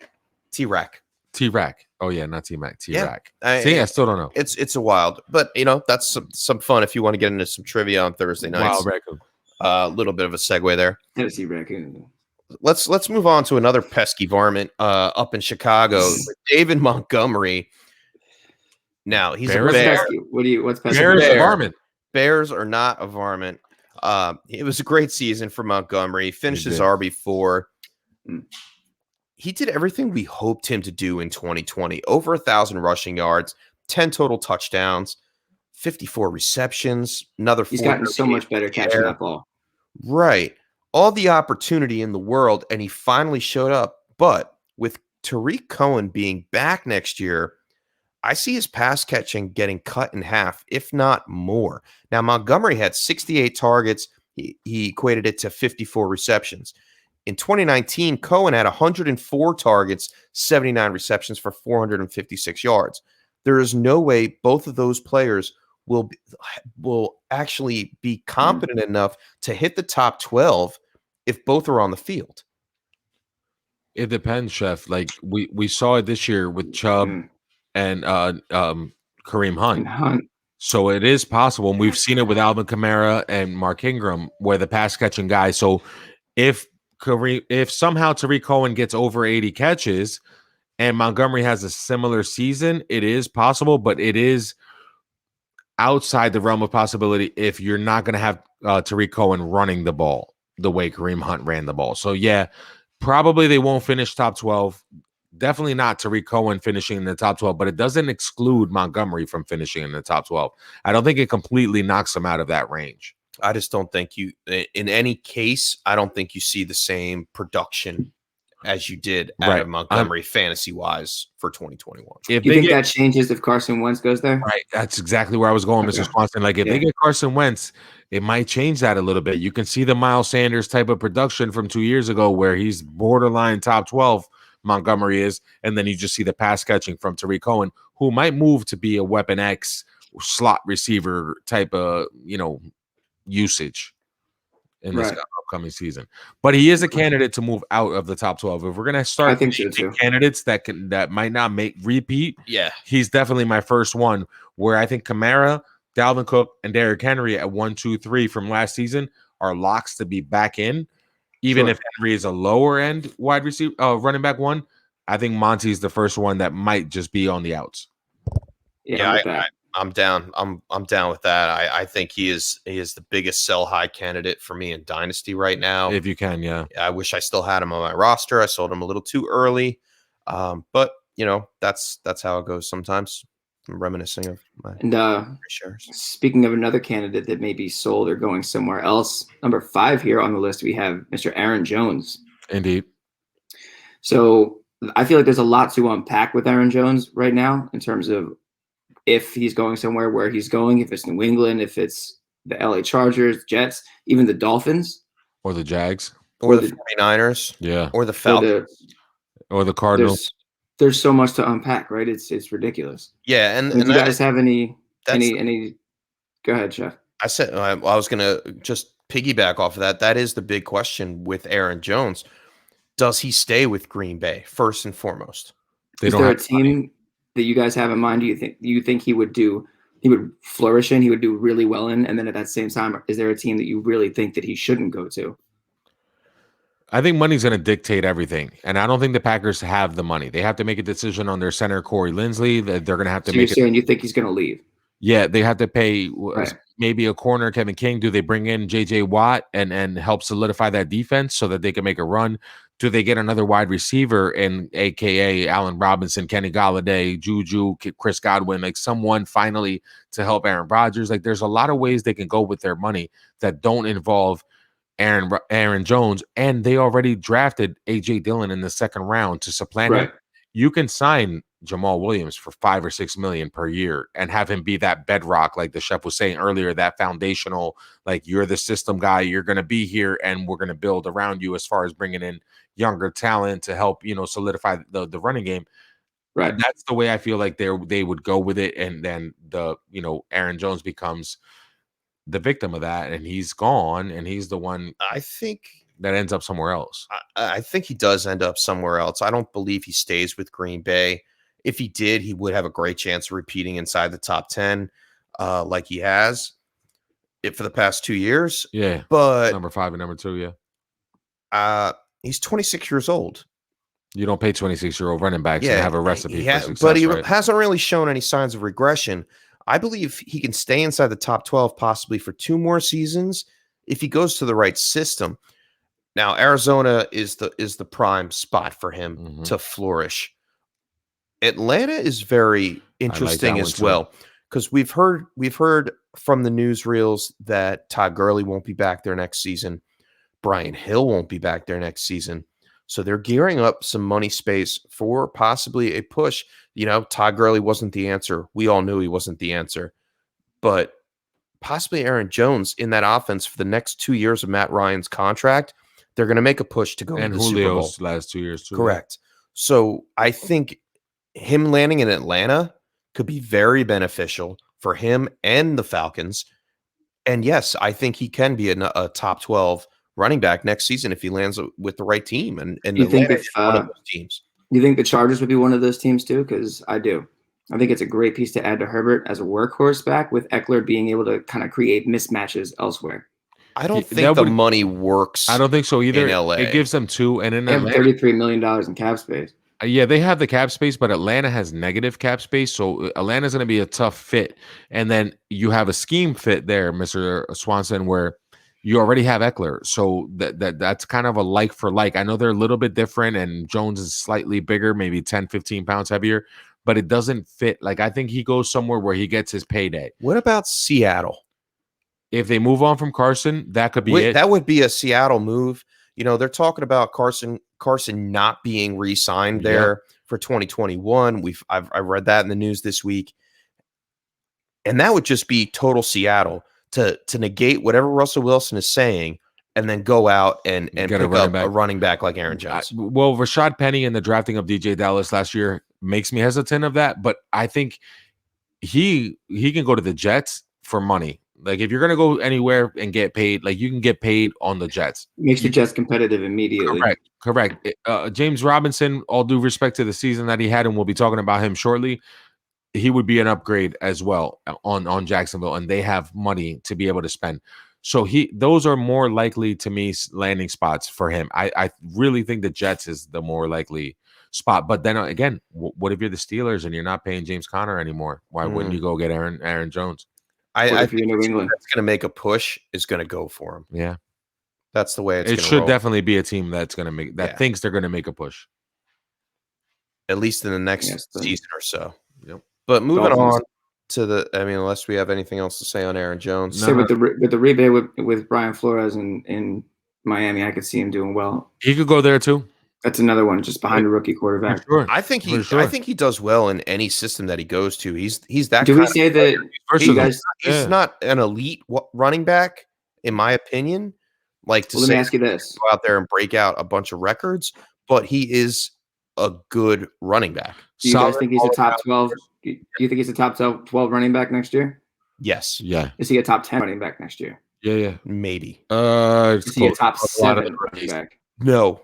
T-Rack. T-Rack. Oh yeah, not T-Mac. T-Rack. Yeah. See, I still don't know. It's a wild, but that's some fun if you want to get into some trivia on Thursday nights. Wild raccoon. A little bit of a segue there. Tennessee raccoon. Let's move on to another pesky varmint up in Chicago, David Montgomery. Now he's a bear. What's pesky? Bears a varmint. Bears are not a varmint. It was a great season for Montgomery. He finished his RB4. He did everything we hoped him to do in 2020. Over 1,000 rushing yards, 10 total touchdowns, 54 receptions, another 4. He's gotten so much better catching that ball. Right. All the opportunity in the world, and he finally showed up. But with Tariq Cohen being back next year, I see his pass catching getting cut in half, if not more. Now, Montgomery had 68 targets. He equated it to 54 receptions. In 2019, Cohen had 104 targets, 79 receptions for 456 yards. There is no way both of those players will actually be competent enough to hit the top 12 if both are on the field. It depends, Chef. Like we saw it this year with Chubb and Kareem Hunt. So it is possible. And we've seen it with Alvin Kamara and Mark Ingram, where the pass catching guy. So if somehow Tariq Cohen gets over 80 catches and Montgomery has a similar season, it is possible, but it is outside the realm of possibility if you're not going to have Tariq Cohen running the ball the way Kareem Hunt ran the ball. So yeah, probably they won't finish top 12. Definitely not Tariq Cohen finishing in the top 12, but it doesn't exclude Montgomery from finishing in the top 12. I don't think it completely knocks him out of that range. I just don't think in any case, I don't think you see the same production as you did out of Montgomery fantasy-wise for 2021. You think that changes if Carson Wentz goes there? Right. That's exactly where I was going, Mr. Swanson. Like, if they get Carson Wentz, it might change that a little bit. You can see the Miles Sanders type of production from 2 years ago where he's borderline top 12. Montgomery is, and then you just see the pass catching from Tariq Cohen, who might move to be a weapon X slot receiver type of, usage in this upcoming season. But he is a candidate to move out of the top 12. If we're gonna start, I think so too. Candidates that might not make repeat. Yeah, he's definitely my first one. Where I think Kamara, Dalvin Cook, and Derrick Henry at 1, 2, 3 from last season are locks to be back in. Even if Henry is a lower end wide receiver, running back one, I think Monty's the first one that might just be on the outs. Yeah, I'm down. I'm down with that. I think he is the biggest sell high candidate for me in Dynasty right now. If you can, yeah. I wish I still had him on my roster. I sold him a little too early, but that's how it goes sometimes. I'm reminiscing of my shares. Speaking of another candidate that may be sold or going somewhere else, number 5 here on the list we have Mr. Aaron Jones. Indeed. So I feel like there's a lot to unpack with Aaron Jones right now in terms of if he's going somewhere, where he's going, if it's New England, if it's the LA Chargers, Jets, even the Dolphins. Or the Jags. Or the 49ers. Yeah. Or the Falcons. Or the Cardinals. There's so much to unpack, right? It's ridiculous. Yeah. And do you guys have any go ahead, Chef. I was going to just piggyback off of that. That is the big question with Aaron Jones. Does he stay with Green Bay first and foremost? Is there a team that you guys have in mind? Do you think he would flourish in, he would do really well in, and then at that same time, is there a team that you really think that he shouldn't go to? I think money's going to dictate everything, and I don't think the Packers have the money. They have to make a decision on their center, Corey Linsley. That they're going to have to make. You're saying you think he's going to leave? Yeah, they have to pay maybe a corner, Kevin King. Do they bring in J.J. Watt and help solidify that defense so that they can make a run? Do they get another wide receiver in a.k.a. Allen Robinson, Kenny Golladay, Juju, Chris Godwin, like someone finally to help Aaron Rodgers? Like there's a lot of ways they can go with their money that don't involve Aaron Jones, and they already drafted A.J. Dillon in the second round to supplant him. You can sign Jamal Williams for $5 or $6 million per year and have him be that bedrock, like the chef was saying earlier, that foundational, like you're the system guy, you're going to be here, and we're going to build around you as far as bringing in younger talent to help, solidify the running game. Right. And that's the way I feel like they would go with it, and then Aaron Jones becomes the victim of that, and he's gone, and he's the one I think that ends up somewhere else. I think he does end up somewhere else. I don't believe he stays with Green Bay. If he did, he would have a great chance of repeating inside the top 10 like he has for the past 2 years. Yeah. But number 5 and number 2, yeah. He's 26 years old. You don't pay 26-year-old running backs and have a recipe for success, but he right? hasn't really shown any signs of regression. I believe he can stay inside the top 12 possibly for 2 more seasons if he goes to the right system. Now, Arizona is the prime spot for him to flourish. Atlanta is very interesting as well, because we've heard from the newsreels that Todd Gurley won't be back there next season. Brian Hill won't be back there next season. So they're gearing up some money space for possibly a push. Todd Gurley wasn't the answer. We all knew he wasn't the answer. But possibly Aaron Jones in that offense for the next 2 years of Matt Ryan's contract, they're going to make a push to go to the Super Bowl. Julio's last 2 years too. Correct. So I think him landing in Atlanta could be very beneficial for him and the Falcons. And yes, I think he can be a top 12 running back next season if he lands with the right team. And you think one of those teams. You think the Chargers would be one of those teams too? Because I do. I think it's a great piece to add to Herbert as a workhorse back, with Eckler being able to kind of create mismatches elsewhere. I don't think the money works. I don't think so either. In LA. It gives them 2, and in they have $33 million in cap space. Yeah, they have the cap space, but Atlanta has negative cap space, so Atlanta's going to be a tough fit. And then you have a scheme fit there, Mr. Swanson, where you already have Eckler, so that's kind of a like for like. I know they're a little bit different, and Jones is slightly bigger, maybe 10, 15 pounds heavier, but it doesn't fit. Like, I think he goes somewhere where he gets his payday. What about Seattle? If they move on from Carson, that could be it. That would be a Seattle move. They're talking about Carson not being re-signed there for 2021. I've read that in the news this week, and that would just be total Seattle to negate whatever Russell Wilson is saying and then go out and pick up a running back like Aaron Jones. Well, Rashad Penny and the drafting of DJ Dallas last year makes me hesitant of that, but I think he can go to the Jets for money. Like if you're gonna go anywhere and get paid, like you can get paid on the Jets. Makes the Jets competitive immediately. Correct. James Robinson, all due respect to the season that he had, and we'll be talking about him shortly, he would be an upgrade as well on Jacksonville, and they have money to be able to spend. So those are more likely to me landing spots for him. I really think the Jets is the more likely spot. But then again, what if you're the Steelers and you're not paying James Conner anymore? Why wouldn't you go get Aaron Jones? I think New England that's going to make a push is going to go for him. Yeah, that's the way it should definitely be a team that's going to make that thinks they're going to make a push, at least in the next season or so. Yep. But moving on to unless we have anything else to say on Aaron Jones. So with the rebate with Brian Flores in Miami, I could see him doing well. He could go there too. That's another one just behind a rookie quarterback. Sure. I think he does well in any system that he goes to. He's that. Do we say that he's not an elite running back, in my opinion? Like let me ask you this: go out there and break out a bunch of records, but he is a good running back. Do you guys think he's a top 12? Do you think he's a top 12 running back next year? Yes. Yeah. Is he a top 10 running back next year? Yeah. Maybe. Is he a top 7 running back? No.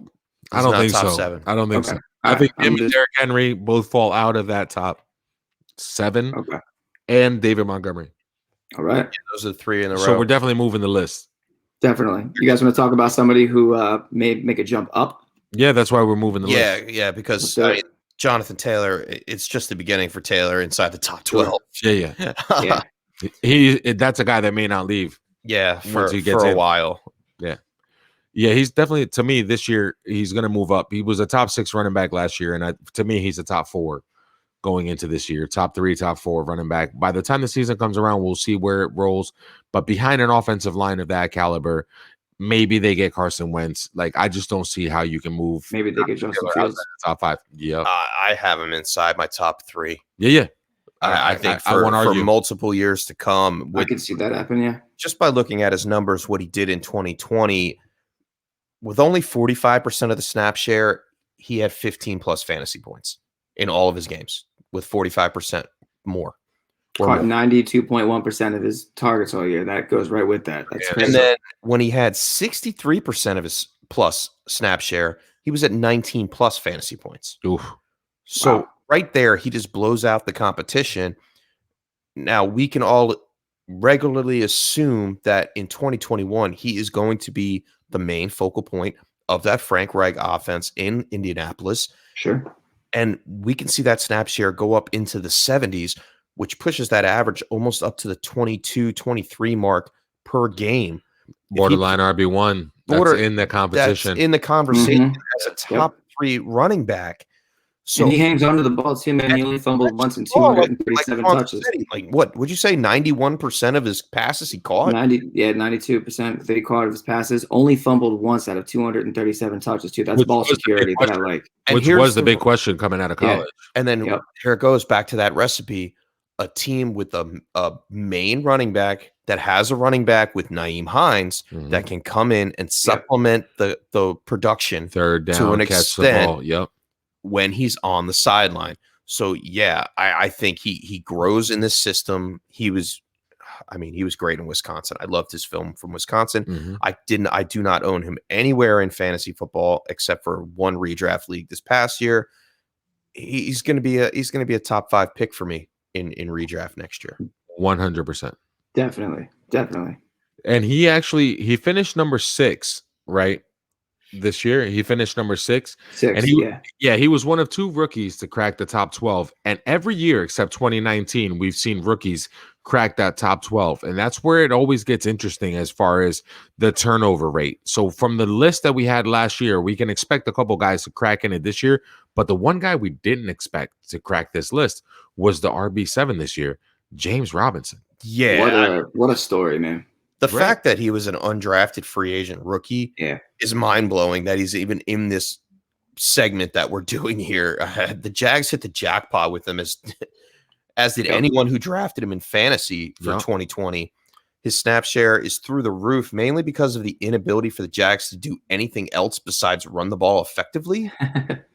I don't think so. 7. I don't think so. I think him and Derrick Henry both fall out of that top 7. Okay. And David Montgomery. All right. Yeah, those are the 3 in a row. So we're definitely moving the list. Definitely. You guys want to talk about somebody who may make a jump up? Yeah, that's why we're moving the list. Yeah, because Jonathan Taylor, it's just the beginning for Taylor inside the top 12. Yeah. That's a guy that may not leave. Yeah, for a while. Yeah, he's definitely, to me, this year, he's going to move up. He was a top 6 running back last year, and to me, he's a top 4 going into this year. Top 3, top 4 running back. By the time the season comes around, we'll see where it rolls. But behind an offensive line of that caliber, maybe they get Carson Wentz. Like, I just don't see how you can move. Maybe they get Justin Fields. Top 5. Yeah. I have him inside my top 3. Yeah. I think for multiple years to come. I could see that happen, yeah. Just by looking at his numbers, what he did in 2020, with only 45% of the snap share, he had 15-plus fantasy points in all of his games with 45% more. Caught 92.1% of his targets all year. That goes right with that. That's crazy. And then when he had 63% of his plus snap share, he was at 19-plus fantasy points. Oof. So right there, he just blows out the competition. Now, we can all regularly assume that in 2021, he is going to be the main focal point of that Frank Reich offense in Indianapolis. Sure. And we can see that snap share go up into the 70s, which pushes that average almost up to the 22, 23 mark per game. Borderline RB1. That's in the competition. That's in the conversation as a top 3 running back. So and he hangs onto the ball too, man. He only fumbled once in 237 touches. Like what would you say? 91% of his passes he caught. 92% that he caught of his passes. Only fumbled once out of 237 touches too. That's ball security that I like. Which was the big question coming out of college. Yeah. And then here it goes back to that recipe: a team with a main running back that has a running back with Nyheim Hines that can come in and supplement the production third down to an extent. The ball. Yep. When he's on the sideline. So I think he grows in this system. He was great in Wisconsin. I loved his film from Wisconsin. I do not own him anywhere in fantasy football except for one redraft league this past year. He's going to be a top 5 pick for me in redraft next year. 100%. Definitely. And he finished number 6, right? This year he finished number 6. And he was one of 2 rookies to crack the top 12. And every year except 2019, we've seen rookies crack that top 12. And that's where it always gets interesting as far as the turnover rate. So from the list that we had last year, we can expect a couple guys to crack in it this year. But the one guy we didn't expect to crack this list was the RB7 this year, James Robinson. Yeah. What a story, man. The fact that he was an undrafted free agent rookie is mind-blowing that he's even in this segment that we're doing here. The Jags hit the jackpot with him as did anyone who drafted him in fantasy for 2020. His snap share is through the roof, mainly because of the inability for the Jags to do anything else besides run the ball effectively.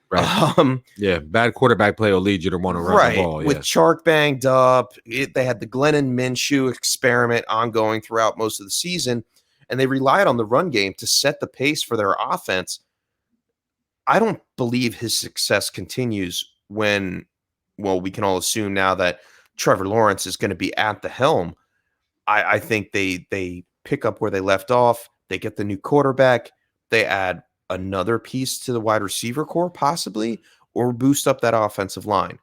Right. Bad quarterback play will lead you to want to run the ball. With Chark banged up, they had the Glennon Minshew experiment ongoing throughout most of the season, and they relied on the run game to set the pace for their offense. I don't believe his success continues when, we can all assume now that Trevor Lawrence is going to be at the helm. I think they pick up where they left off. They get the new quarterback. They add another piece to the wide receiver core, possibly, or boost up that offensive line.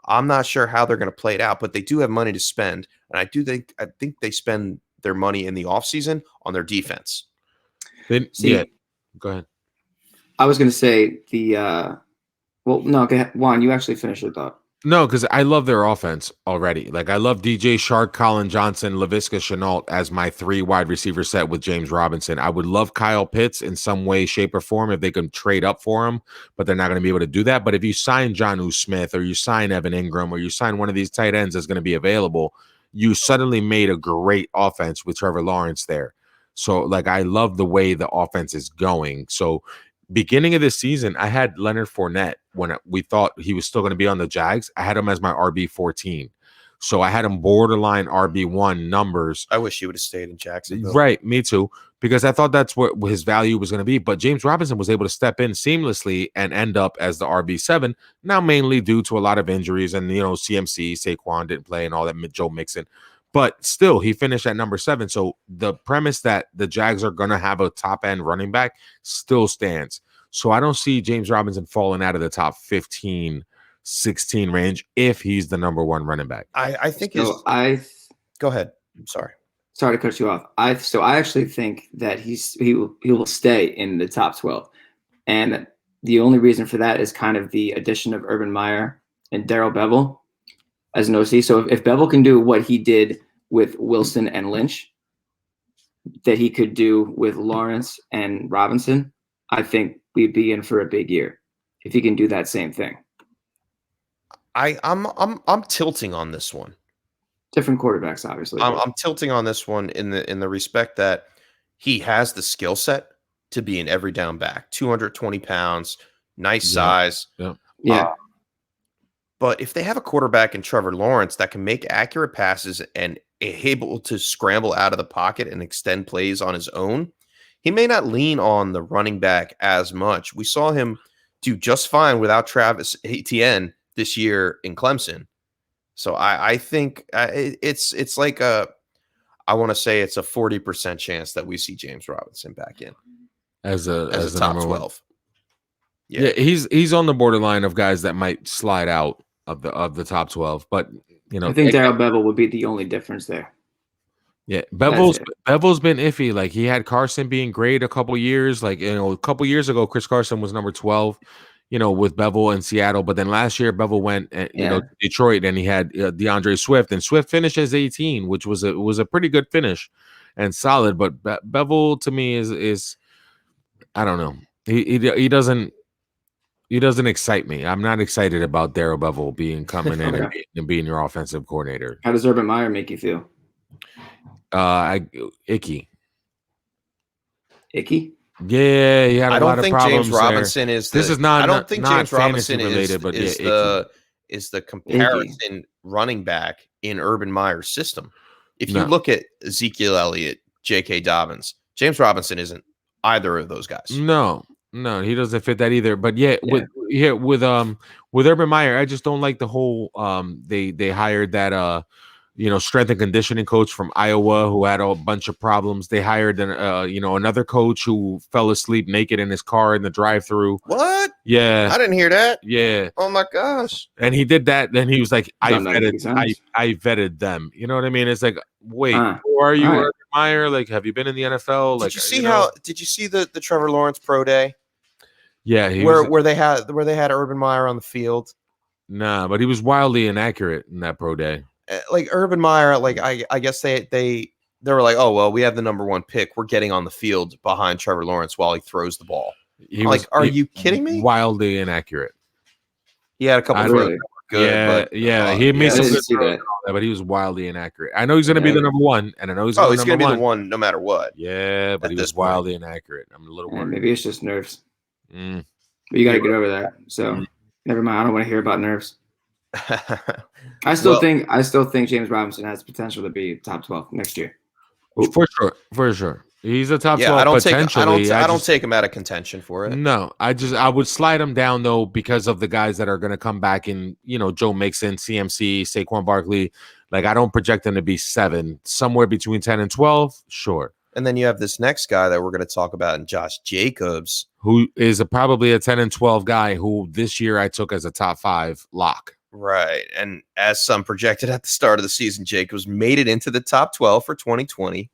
I'm not sure how they're going to play it out, but they do have money to spend. And I think they spend their money in the offseason on their defense. Go ahead. I was going to say go ahead. Juan, you actually finish your thought. No, because I love their offense already. Like, I love DJ Shark, Colin Johnson, Laviska Shenault as my 3 wide receiver set with James Robinson. I would love Kyle Pitts in some way, shape, or form if they can trade up for him, but they're not going to be able to do that. But if you sign Jonnu Smith or you sign Evan Ingram or you sign one of these tight ends that's going to be available, you suddenly made a great offense with Trevor Lawrence there. So, like, I love the way the offense is going. So, beginning of this season, I had Leonard Fournette when we thought he was still going to be on the Jags. I had him as my RB14. So I had him borderline RB1 numbers. I wish he would have stayed in Jacksonville. Right, me too, because I thought that's what his value was going to be. But James Robinson was able to step in seamlessly and end up as the RB7, now mainly due to a lot of injuries. And, CMC, Saquon didn't play and all that, Joe Mixon. But still, he finished at number 7. So the premise that the Jags are going to have a top-end running back still stands. So I don't see James Robinson falling out of the top 15, 16 range if he's the number 1 running back. I think so. Go ahead. I'm sorry. Sorry to cut you off. I actually think that he will stay in the top 12. And the only reason for that is kind of the addition of Urban Meyer and Darrell Bevell as an OC. So if Bevell can do what he did with Wilson and Lynch, that he could do with Lawrence and Robinson, I think we'd be in for a big year if he can do that same thing. I'm tilting on this one. Different quarterbacks, obviously. I'm tilting on this one in the respect that he has the skill set to be an every down back, 220 pounds, nice size. Yeah. But if they have a quarterback in Trevor Lawrence that can make accurate passes and able to scramble out of the pocket and extend plays on his own, he may not lean on the running back as much. We saw him do just fine without Travis Etienne this year in Clemson. So I think it's like I want to say it's a 40% chance that we see James Robinson back in as a top 12. Yeah, he's on the borderline of guys that might slide out of the top 12, but I think Darrell Bevell would be the only difference there. Yeah, Bevell's been iffy. Like, he had Carson being great a couple years. Like, a couple years ago, Chris Carson was number 12, with Bevell in Seattle. But then last year, Bevell went, to Detroit, and he had DeAndre Swift, and Swift finished as 18, which was a pretty good finish and solid. But Bevell to me is I don't know. He doesn't excite me. I'm not excited about Darrell Bevell coming in and being your offensive coordinator. How does Urban Meyer make you feel? Icky. Icky? Yeah, he had a lot of problems. James Robinson there. is. This is not. I don't think not James Robinson related, is the comparison running back in Urban Meyer's system. If you look at Ezekiel Elliott, J.K. Dobbins, James Robinson isn't either of those guys. No, he doesn't fit that either. But with Urban Meyer, I just don't like the whole. They hired that strength and conditioning coach from Iowa who had a bunch of problems. They hired another coach who fell asleep naked in his car in the drive-thru. What? Yeah, I didn't hear that. Yeah. Oh my gosh. And he did that. Then he was like, I vetted them. You know what I mean? It's like, wait, who are you, Urban Meyer? Like, have you been in the NFL? Like, did you see the Trevor Lawrence pro day? Yeah, where they had Urban Meyer on the field. Nah, but he was wildly inaccurate in that pro day. Like Urban Meyer, like I guess they were like, oh well, we have the number 1 pick. We're getting on the field behind Trevor Lawrence while he throws the ball. Are you kidding me? Wildly inaccurate. He had a couple good. Yeah. He made some good throws, but he was wildly inaccurate. I know he's going to be the number one, and I know he's going to be the one no matter what. Yeah, but he was wildly inaccurate. I'm a little worried. Maybe it's just nerves. But you got to get over that. So never mind. I don't want to hear about nerves. I still think James Robinson has potential to be top 12 next year. For sure. He's a top 12 potentially. I don't take him out of contention for it. No, I would slide him down though because of the guys that are going to come back and Joe Mixon, CMC, Saquon Barkley. Like I don't project him to be 7, somewhere between 10 and 12. Sure. And then you have this next guy that we're going to talk about, in Josh Jacobs, who is probably a 10 and 12 guy who this year I took as a top 5 lock. Right. And as some projected at the start of the season, Jacobs made it into the top 12 for 2020,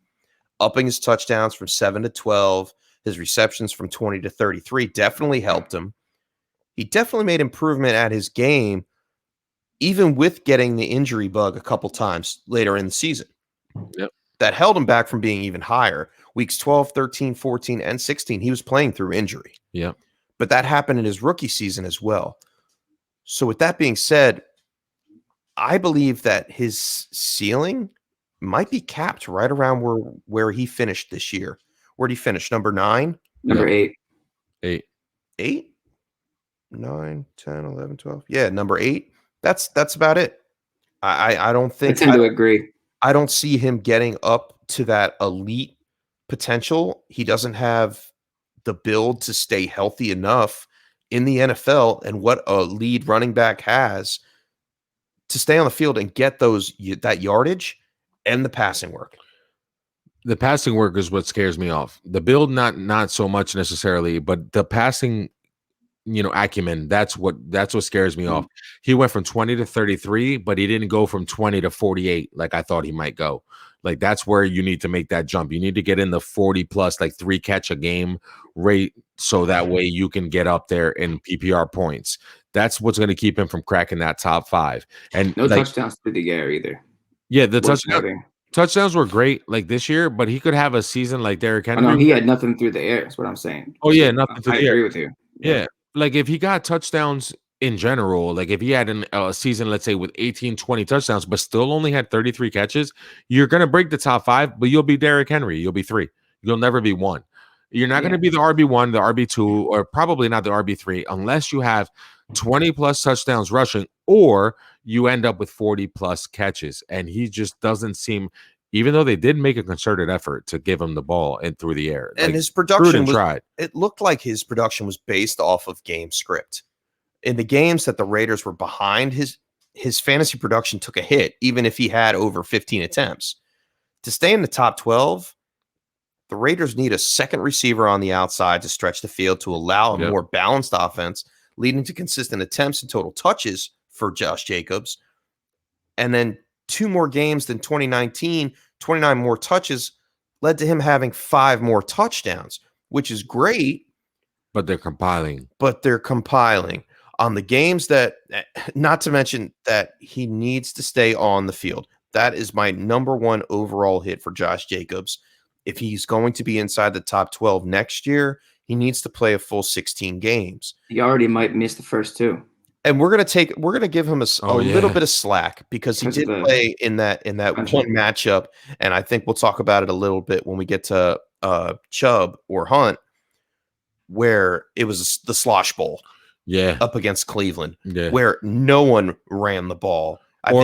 upping his touchdowns from 7 to 12. His receptions from 20 to 33 definitely helped him. He definitely made improvement at his game, even with getting the injury bug a couple times later in the season. Yep. That held him back from being even higher. Weeks 12, 13, 14, and 16, he was playing through injury. Yeah. But that happened in his rookie season as well. So with that being said, I believe that his ceiling might be capped right around where he finished this year. Where'd he finish? Number 9? Number 8. 8? 9, 10, 11, 12. Yeah, number 8. That's about it. I don't think I tend to agree. I don't see him getting up to that elite potential. He doesn't have the build to stay healthy enough in the NFL and what a lead running back has to stay on the field and get that yardage and the passing work. The passing work is what scares me off. The build, not so much necessarily, but the passing, acumen, that's what scares me off. He went from 20 to 33, but he didn't go from 20 to 48 like I thought he might go. Like that's where you need to make that jump. You need to get in the 40 plus, like 3 catch a game rate, so that way you can get up there in PPR points. That's what's going to keep him from cracking that top 5. And no touchdowns through the air either. Yeah, the touchdowns were great like this year, but he could have a season like Derrick Henry. No, he had nothing through the air. That's what I'm saying. Oh yeah, nothing through the air. I agree with you. Yeah, like if he got touchdowns in general, like if he had a season, let's say with 18, 20 touchdowns, but still only had 33 catches, you're going to break the top 5, but you'll be Derrick Henry. You'll be 3. You'll never be 1. You're not going to be the RB1, the RB2, or probably not the RB3 unless you have 20 plus touchdowns rushing or you end up with 40 plus catches. And he just doesn't seem, even though they did make a concerted effort to give him the ball and through the air. And his production it looked like his production was based off of game script. In the games that the Raiders were behind, his fantasy production took a hit, even if he had over 15 attempts. To stay in the top 12, the Raiders need a second receiver on the outside to stretch the field to allow a more balanced offense, leading to consistent attempts and total touches for Josh Jacobs. And then 2 more games than 2019, 29 more touches led to him having 5 more touchdowns, which is great. But they're compiling. On the games that, not to mention that he needs to stay on the field. That is my number 1 overall hit for Josh Jacobs. If he's going to be inside the top 12 next year, he needs to play a full 16 games. He already might miss the first 2. And we're going to give him a little bit of slack because he did play in that one matchup. And I think we'll talk about it a little bit when we get to Chubb or Hunt, where it was the slosh bowl. Yeah. Up against Cleveland, where no one ran the ball.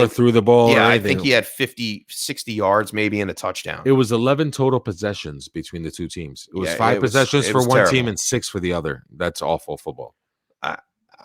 Threw the ball. Yeah, I think he had 50, 60 yards, maybe, and a touchdown. It was 11 total possessions between the 2 teams. It was 5 possessions for one team and 6 for the other. That's awful football.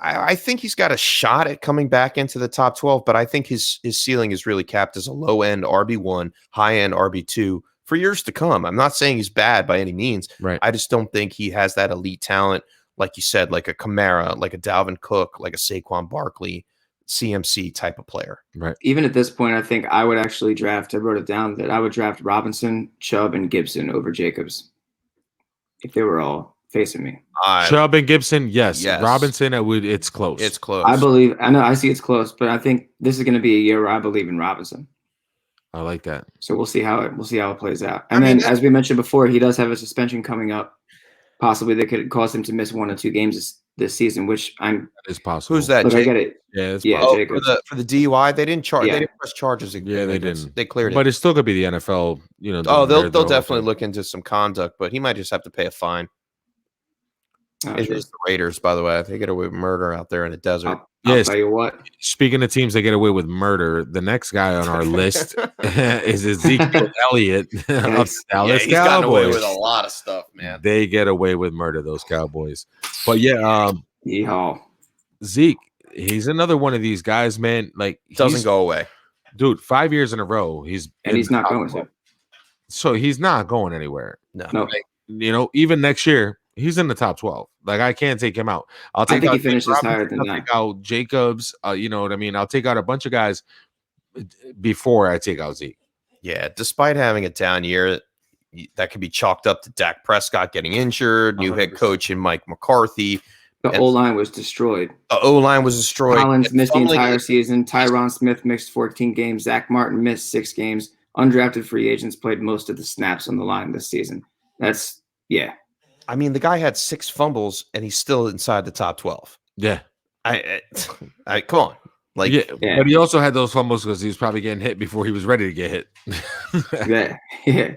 I think he's got a shot at coming back into the top 12, but I think his ceiling is really capped as a low-end RB1, high-end RB2 for years to come. I'm not saying he's bad by any means. Right. I just don't think he has that elite talent, like you said, like a Kamara, like a Dalvin Cook, like a Saquon Barkley, CMC type of player. Right. Even at this point, I think I would actually draft, I wrote it down, that I would draft Robinson, Chubb, and Gibson over Jacobs if they were all facing me. Chubb and Gibson, yes. Robinson, it's close. It's close. I see it's close, but I think this is going to be a year where I believe in Robinson. I like that. So we'll see how it plays out. And as we mentioned before, he does have a suspension coming up. Possibly that could cause him to miss 1 or 2 games this season, which that is possible. Who's that? Look, I get it. Yeah, it's Yeah, possible. For the DUI, they didn't charge. Yeah. They didn't press charges. Yeah, they didn't. They cleared it. But it still could be the NFL. You know. Oh, they'll definitely look into some conduct, but he might just have to pay a fine. It is the Raiders, by the way. They get away with murder out there in the desert. I'll tell you what. Speaking of teams that get away with murder, the next guy on our list is Ezekiel Elliott of the Dallas he's gotten away with a lot of stuff, man. They get away with murder, those Cowboys. But Yeehaw. Zeke, he's another one of these guys, man. Like doesn't go away, dude. 5 years in a row, he's not going to. So he's not going anywhere. No. Like, even next year, he's in the top 12. Like I can't take him out. I think he finishes higher than that. Take out Jacobs. You know what I mean? I'll take out a bunch of guys before I take out Zeke. Yeah, despite having a down year, that could be chalked up to Dak Prescott getting injured, new 100%. Head coach in Mike McCarthy. The O-line was destroyed. The O-line was destroyed. Collins missed the entire season. Tyron Smith missed 14 games. Zach Martin missed 6 games. Undrafted free agents played most of the snaps on the line this season. I mean, the guy had 6 fumbles, and he's still inside the top 12. Yeah. I come on. Like, yeah. But he also had those fumbles because he was probably getting hit before he was ready to get hit. Yeah.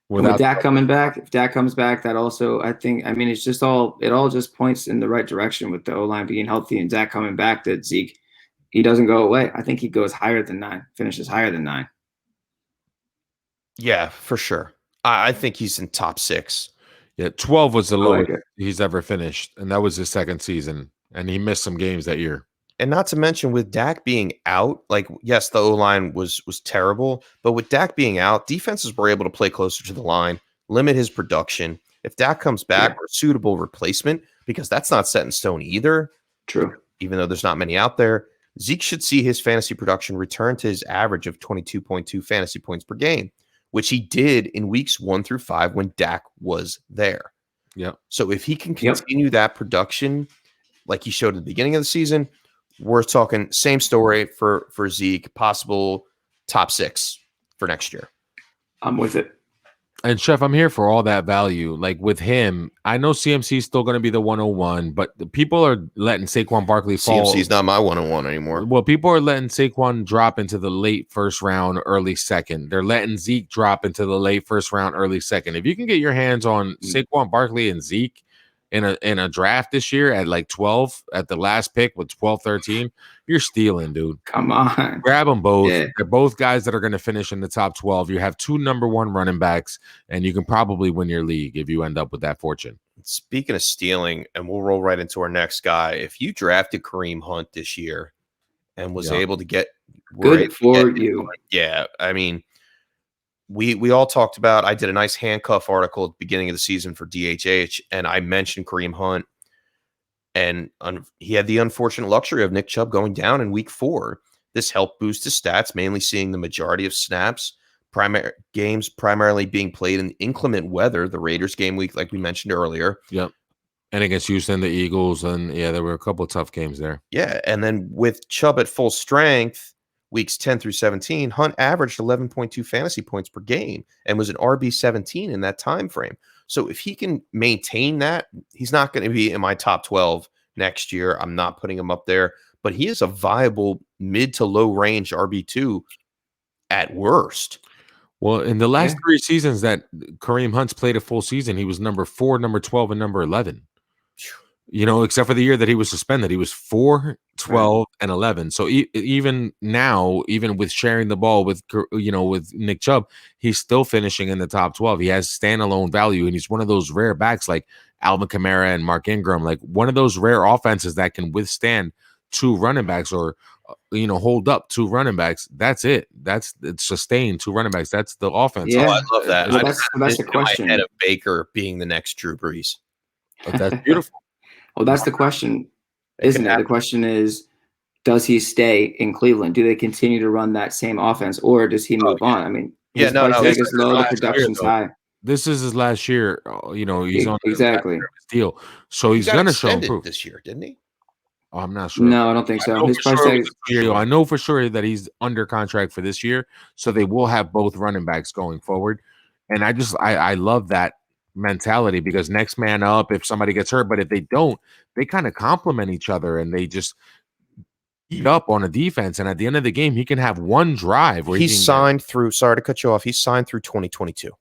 With Dak coming back, if Dak comes back, that also, it's just it all just points in the right direction with the O-line being healthy and Dak coming back, that Zeke, he doesn't go away. I think he goes higher than 9, finishes higher than 9. Yeah, for sure. I think he's in top 6. Yeah, 12 was the lowest he's ever finished, and that was his second season, and he missed some games that year. And not to mention with Dak being out, like, yes, the O-line was terrible, but with Dak being out, defenses were able to play closer to the line, limit his production. If Dak comes back, or a suitable replacement, because that's not set in stone either. True. Even though there's not many out there, Zeke should see his fantasy production return to his average of 22.2 fantasy points per game, which he did in weeks 1 through 5 when Dak was there. Yeah. So if he can continue that production like he showed at the beginning of the season, we're talking same story for Zeke, possible top 6 for next year. I'm with it. And Chef, I'm here for all that value. Like with him, I know CMC is still going to be the 101, but the people are letting Saquon Barkley fall. CMC's not my 101 anymore. Well, people are letting Saquon drop into the late first round, early second. They're letting Zeke drop into the late first round, early second. If you can get your hands on Saquon Barkley and Zeke in a draft this year at like 12 at the last pick with 12-13, you're stealing, dude. Come on. Grab them both. Yeah. They're both guys that are going to finish in the top 12. You have 2 number 1 running backs, and you can probably win your league if you end up with that fortune. Speaking of stealing, and we'll roll right into our next guy. If you drafted Kareem Hunt this year and was able to get good for you. Yeah, I mean, we all talked about, I did a nice handcuff article at the beginning of the season for DHH, and I mentioned Kareem Hunt, and he had the unfortunate luxury of Nick Chubb going down in week 4. This helped boost his stats, mainly seeing the majority of snaps, primarily being played in inclement weather, the Raiders game week, like we mentioned earlier. Yep. And against Houston, the Eagles, and there were a couple of tough games there. Yeah, and then with Chubb at full strength, weeks 10 through 17, Hunt averaged 11.2 fantasy points per game and was an RB17 in that time frame. So if he can maintain that, he's not going to be in my top 12 next year. I'm not putting him up there, but he is a viable mid to low range RB2 at worst. Well, in the last 3 seasons that Kareem Hunt's played a full season, he was number 4, number 12, and number 11. Except for the year that he was suspended, he was 4, 12, and 11. So even now, even with sharing the ball with Nick Chubb, he's still finishing in the top 12. He has standalone value, and he's one of those rare backs like Alvin Kamara and Mark Ingram, like one of those rare offenses that can withstand 2 running backs or hold up 2 running backs. That's it. It's sustained 2 running backs. That's the offense. Yeah, I love that. Well, that's the question. Ahead of Baker being the next Drew Brees. That's beautiful. Well, that's the question, isn't it? The question is, does he stay in Cleveland? Do they continue to run that same offense, or does he move on? I mean, his price tag is low, the production's high. This is his last year. He's on his deal, so he's going to show improve this year, didn't he? Oh, I'm not sure. No, I don't think so. His price tag is I know for sure that he's under contract for this year, so they will have both running backs going forward. And I love that mentality because next man up if somebody gets hurt. But if they don't, they kind of complement each other and they just eat up on a defense. And at the end of the game, he can have one drive where he's signed through. Sorry to cut you off. He's signed through 2022.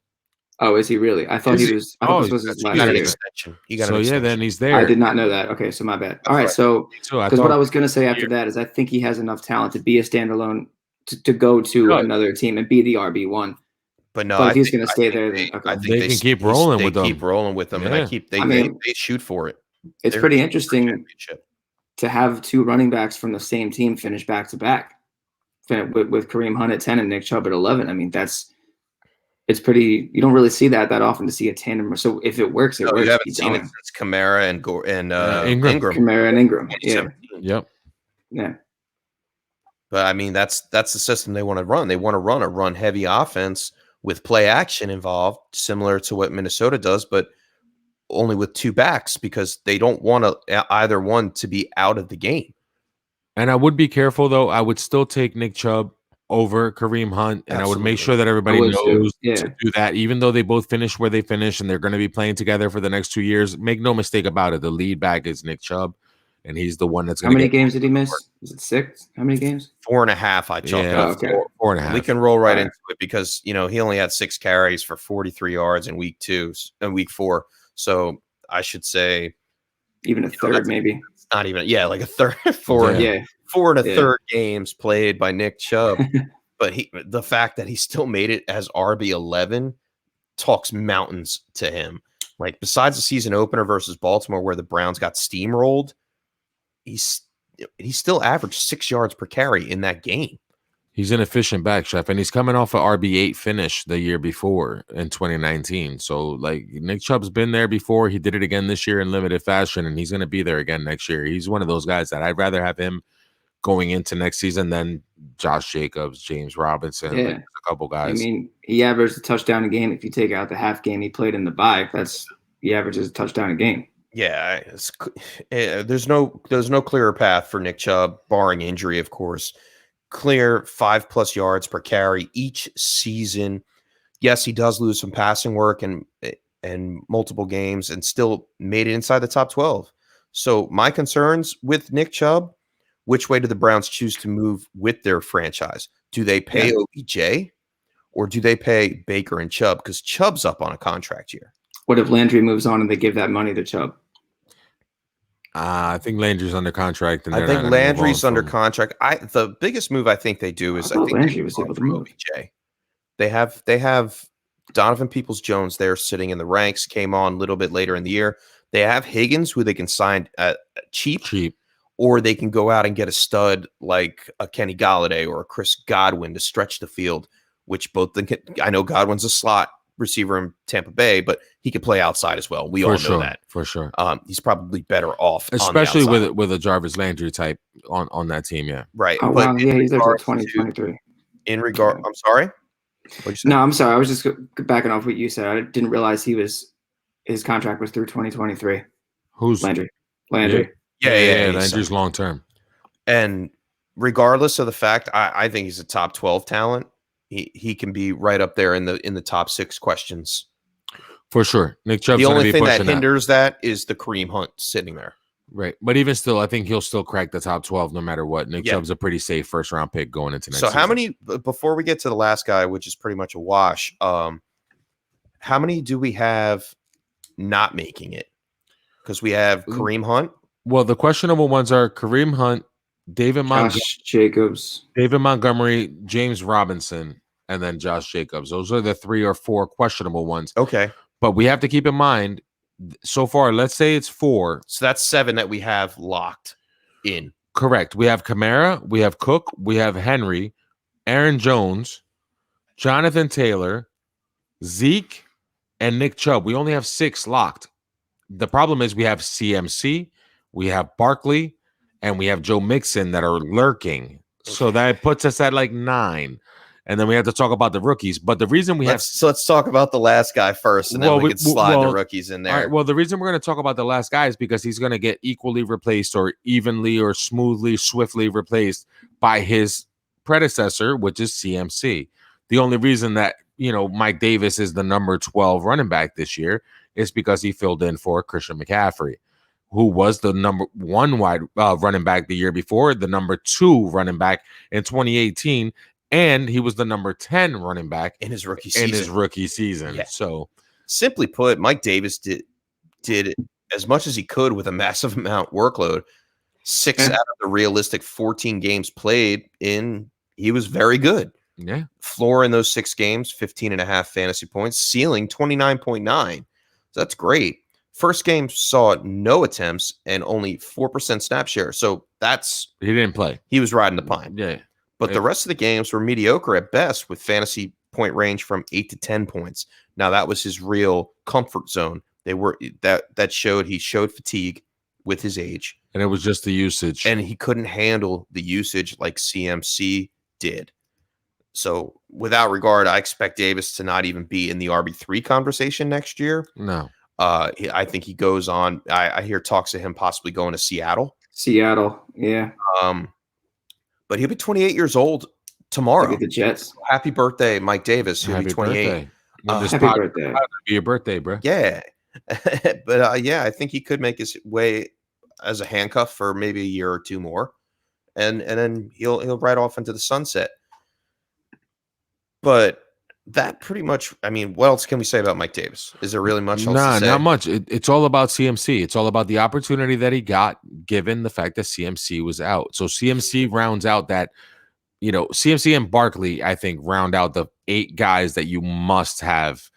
Oh, is he really? I thought he was. I thought this was his last year. Extension. He got an extension. Then he's there. I did not know that. Okay, so my bad. All right, so because what I was going to say after that is I think he has enough talent to be a standalone to go to another team and be the RB1. But no, if he's going to stay there, then I think they can keep rolling with them. Keep rolling with them, and they shoot for it. It's pretty interesting to have two running backs from the same team finish back to back with Kareem Hunt at 10 and Nick Chubb at 11. I mean, it's pretty. You don't really see that often to see a tandem. So if it works, it works. You haven't seen it since Kamara and Ingram. Kamara and Ingram. Yeah. Yep. Yeah. But I mean, that's the system they want to run. They want to run a run-heavy offense with play action involved, similar to what Minnesota does, but only with two backs because they don't want either one to be out of the game. And I would be careful, though. I would still take Nick Chubb over Kareem Hunt, and I would make sure that everybody knows to do that, even though they both finish where they finish and they're going to be playing together for the next 2 years. Make no mistake about it. The lead back is Nick Chubb, and he's the one that's going to How many games did he miss? Is it 6? How many games? 4.5. I chalked up. Okay. 4.5. We can roll right into it because, he only had 6 carries for 43 yards in week 4. So I should say even a third, maybe. It's not even, like a third, 4 and a third games played by Nick Chubb. But the fact that he still made it as RB11 talks mountains to him. Like, besides the season opener versus Baltimore, where the Browns got steamrolled, he still averaged 6 yards per carry in that game. He's an efficient back, Chef, and he's coming off an RB8 finish the year before in 2019. So, like, Nick Chubb's been there before. He did it again this year in limited fashion, and he's going to be there again next year. He's one of those guys that I'd rather have him going into next season than Josh Jacobs, James Robinson, a couple guys. I mean, he averaged a touchdown a game. If you take out the half game he played in the bye, he averages a touchdown a game. Yeah, there's no clearer path for Nick Chubb, barring injury, of course. Clear 5+ yards per carry each season. Yes, he does lose some passing work and multiple games and still made it inside the top 12. So my concerns with Nick Chubb, which way do the Browns choose to move with their franchise? Do they pay OBJ or do they pay Baker and Chubb? Because Chubb's up on a contract year. What if Landry moves on and they give that money to Chubb? I think Landry's under contract. And I think Landry's under contract. The biggest move I think they do is I think Landry was able to move. OBJ. They have Donovan Peoples-Jones there sitting in the ranks. Came on a little bit later in the year. They have Higgins, who they can sign cheap, or they can go out and get a stud like a Kenny Golladay or a Chris Godwin to stretch the field. Which I know Godwin's a slot receiver in Tampa Bay, but he could play outside as well. We all know that for sure. He's probably better off, especially with a Jarvis Landry type on that team. Yeah, right. Oh, but wow. Yeah, he's there for 2023. I'm sorry. No, I'm sorry. I was just backing off what you said. I didn't realize his contract was through 2023. Who's Landry? Yeah. Landry's long term. And regardless of the fact, I think he's a top 12 talent. He can be right up there in the top 6 questions for sure. Nick Chubb's the only thing that hinders that is the Kareem Hunt sitting there, right? But even still, I think he'll still crack the top 12 no matter what. Nick Chubb's a pretty safe first round pick going into next. So season. How many? Before we get to the last guy, which is pretty much a wash, how many do we have not making it? Because we have Kareem Hunt. Well, the questionable ones are Kareem Hunt, David Montgomery, James Robinson, and then Josh Jacobs. Those are the 3 or 4 questionable ones. Okay. But we have to keep in mind, so far, let's say it's 4. So that's 7 that we have locked in. Correct. We have Kamara, we have Cook, we have Henry, Aaron Jones, Jonathan Taylor, Zeke, and Nick Chubb. We only have 6 locked. The problem is we have CMC, we have Barkley, and we have Joe Mixon that are lurking. So that puts us at like 9. And then we have to talk about the rookies. But the reason let's talk about the last guy first, and then we can slide the rookies in there. All right, well, the reason we're going to talk about the last guy is because he's going to get equally replaced or evenly or smoothly, swiftly replaced by his predecessor, which is CMC. The only reason that, Mike Davis is the number 12 running back this year it's because he filled in for Christian McCaffrey, who was the number 1 running back the year before, the number 2 running back in 2018, and he was the number 10 running back in his rookie season. Yeah. So, simply put, Mike Davis did as much as he could with a massive amount workload. 6 out of the realistic 14 games played in, he was very good. Yeah. Floor in those 6 games, 15.5 fantasy points, ceiling 29.9. So that's great. First game saw no attempts and only 4% snap share. So he didn't play. He was riding the pine. Yeah. But the rest of the games were mediocre at best, with fantasy point range from 8 to 10 points. Now that was his real comfort zone. That showed he showed fatigue with his age. And it was just the usage. And he couldn't handle the usage like CMC did. So without regard, I expect Davis to not even be in the RB3 conversation next year. No. I think he goes on. I hear talks of him possibly going to Seattle. Yeah. But he'll be 28 years old tomorrow. Look at the Jets. Happy birthday, Mike Davis. He'll be 28. Happy birthday. Be your birthday, bro. Yeah. But I think he could make his way as a handcuff for maybe a year or 2 more. And then he'll ride off into the sunset. But that pretty much, I mean, what else can we say about Mike Davis? Is there really much else to say? Not much. It's all about CMC. It's all about the opportunity that he got, given the fact that CMC was out. So CMC rounds out that, CMC and Barkley, I think, round out the 8 guys that you must have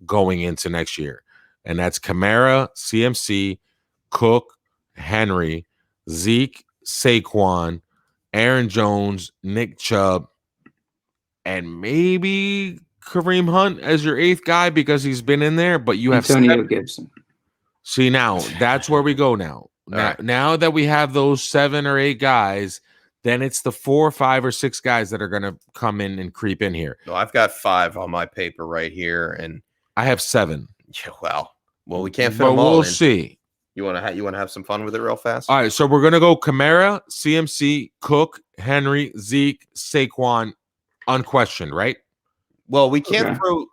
going into next year. And that's Kamara, CMC, Cook, Henry, Zeke, Saquon, Aaron Jones, Nick Chubb, and maybe Kareem Hunt as your 8th guy because he's been in there, but you have Antonio Gibson. See, now that's where we go now. Now that we have those 7 or 8 guys, then it's the 4, 5, or 6 guys that are going to come in and creep in here. No, I've got 5 on my paper right here, and I have 7. Yeah, well, we can't fit them all in. We'll see. You want to have some fun with it real fast? All right, so we're going to go Kamara, CMC, Cook, Henry, Zeke, Saquon, unquestioned, right? Well, we can't throw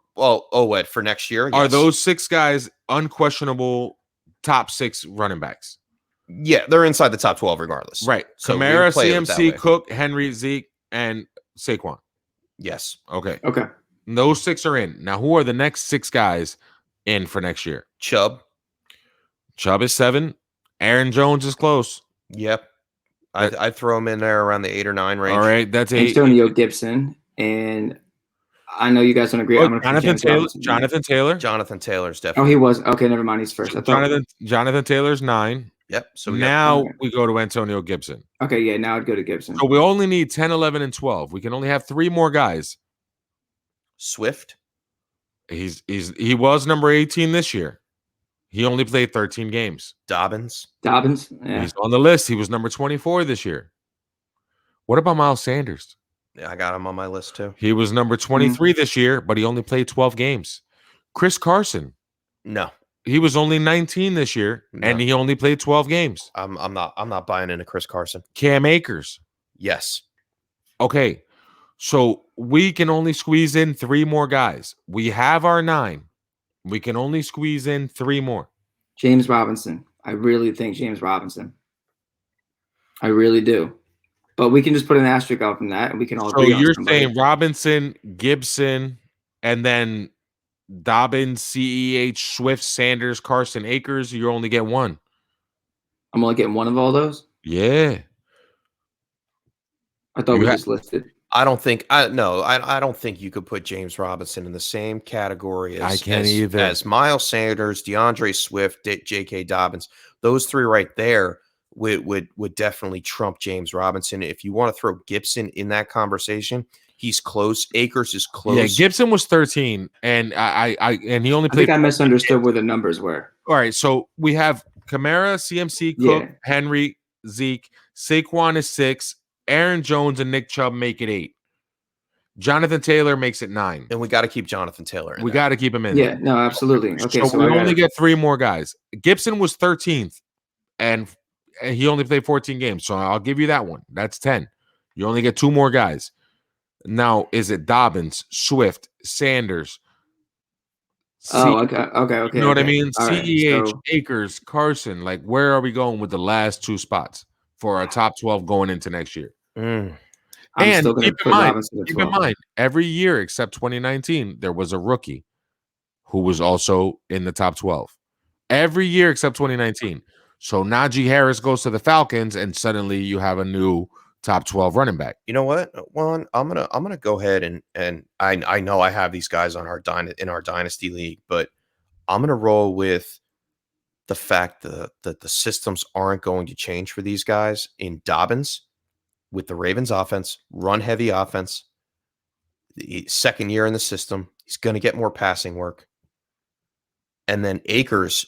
for next year. Yes. Are those 6 guys unquestionable top 6 running backs? Yeah, they're inside the top 12 regardless. Right. So Kamara, CMC, Cook, Henry, Zeke, and Saquon. Yes. Okay. And those 6 are in. Now, who are the next 6 guys in for next year? Chubb is 7. Aaron Jones is close. Yep. I'd throw him in there around the 8 or 9 range. All right, that's 8. Antonio Gibson, and I know you guys don't agree. Jonathan Taylor. Jonathan Taylor's definitely. Oh, he was. Okay, never mind. He's first. Jonathan Taylor's 9. Yep. So we go to Antonio Gibson. Okay, yeah. Now I'd go to Gibson. So we only need 10, 11, and 12. We can only have 3 more guys. Swift. He was number 18 this year. He only played 13 games. Dobbins. Yeah. He's on the list. He was number 24 this year. What about Miles Sanders? Yeah, I got him on my list too. He was number 23 this year, but he only played 12 games. Chris Carson. No. He was only 19 this year, and he only played 12 games. I'm not buying into Chris Carson. Cam Akers. Yes. Okay. So we can only squeeze in 3 more guys. We have our 9. We can only squeeze in 3 more. James Robinson. I really think James Robinson. I really do. But we can just put an asterisk out from that, and we can all agree on you're somebody. saying Robinson, Gibson, and then Dobbins, CEH, Swift, Sanders, Carson, Akers. You only get 1. I'm only getting 1 of all those? Yeah. I thought we just listed. I don't think you could put James Robinson in the same category as Miles Sanders, DeAndre Swift, J.K. Dobbins. Those 3 right there would definitely trump James Robinson. If you want to throw Gibson in that conversation, he's close. Akers is close. Yeah, Gibson was 13, and and he only played. I think I misunderstood where the numbers were. All right, so we have Kamara, CMC, Cook, Henry, Zeke, Saquon is 6. Aaron Jones and Nick Chubb make it 8. Jonathan Taylor makes it 9. And we got to keep Jonathan Taylor in. We got to keep him in. Yeah, no, absolutely. Okay, so we only get 3 more guys. Gibson was 13th, and he only played 14 games. So I'll give you that one. That's 10. You only get 2 more guys. Now, is it Dobbins, Swift, Sanders, Okay. You know what I mean? All CEH, right, Akers, Carson. Like, where are we going with the last 2 spots for our top 12 going into next year? I'm And still going to put Robinson at 12. Keep in mind, every year except 2019, there was a rookie who was also in the top 12. Every year except 2019. So Najee Harris goes to the Falcons, and suddenly you have a new top 12 running back. You know what, Juan? I'm gonna go ahead and I know I have these guys on in our dynasty league, but I'm gonna roll with the fact that the systems aren't going to change for these guys in Dobbins with the Ravens offense, run heavy offense. The second year in the system, he's going to get more passing work. And then Akers,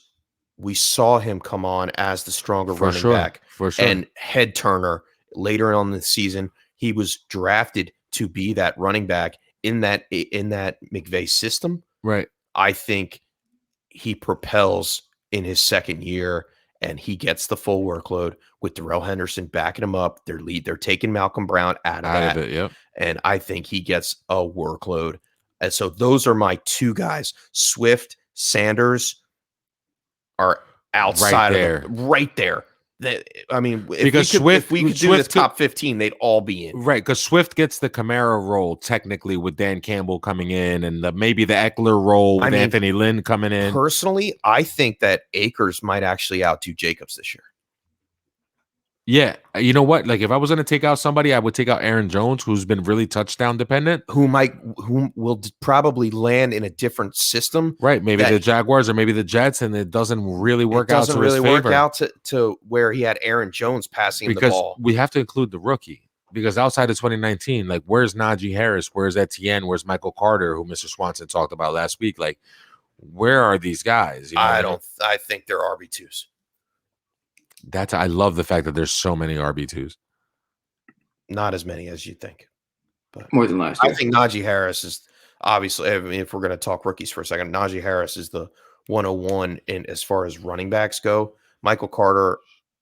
we saw him come on as the stronger running back and head turner later on in the season. He was drafted to be that running back in that McVay system. Right. I think he propels in his second year and he gets the full workload with Darrell Henderson backing him up. They're taking Malcolm Brown out of it. Yep. And I think he gets a workload. And so those are my 2 guys. Swift, Sanders are outside right there. I mean, if we could do the top 15, they'd all be in. Right, because Swift gets the Kamara role technically with Dan Campbell coming in, and maybe the Eckler role with Anthony Lynn coming in. Personally, I think that Akers might actually outdo Jacobs this year. Yeah, you know what? Like, if I was going to take out somebody, I would take out Aaron Jones, who's been really touchdown dependent, who will probably land in a different system. Right, maybe the Jaguars or maybe the Jets, and it doesn't really work out. It doesn't really work out to where he had Aaron Jones passing him the ball. We have to include the rookie, because outside of 2019, like, where's Najee Harris? Where's Etienne? Where's Michael Carter, who Mr. Swanson talked about last week? Like, where are these guys? You know I think they're RB2s. I love the fact that there's so many RB2s. Not as many as you think, but more than last year. I think Najee Harris is obviously. I mean, if we're going to talk rookies for a second, Najee Harris is the 101 in as far as running backs go. Michael Carter,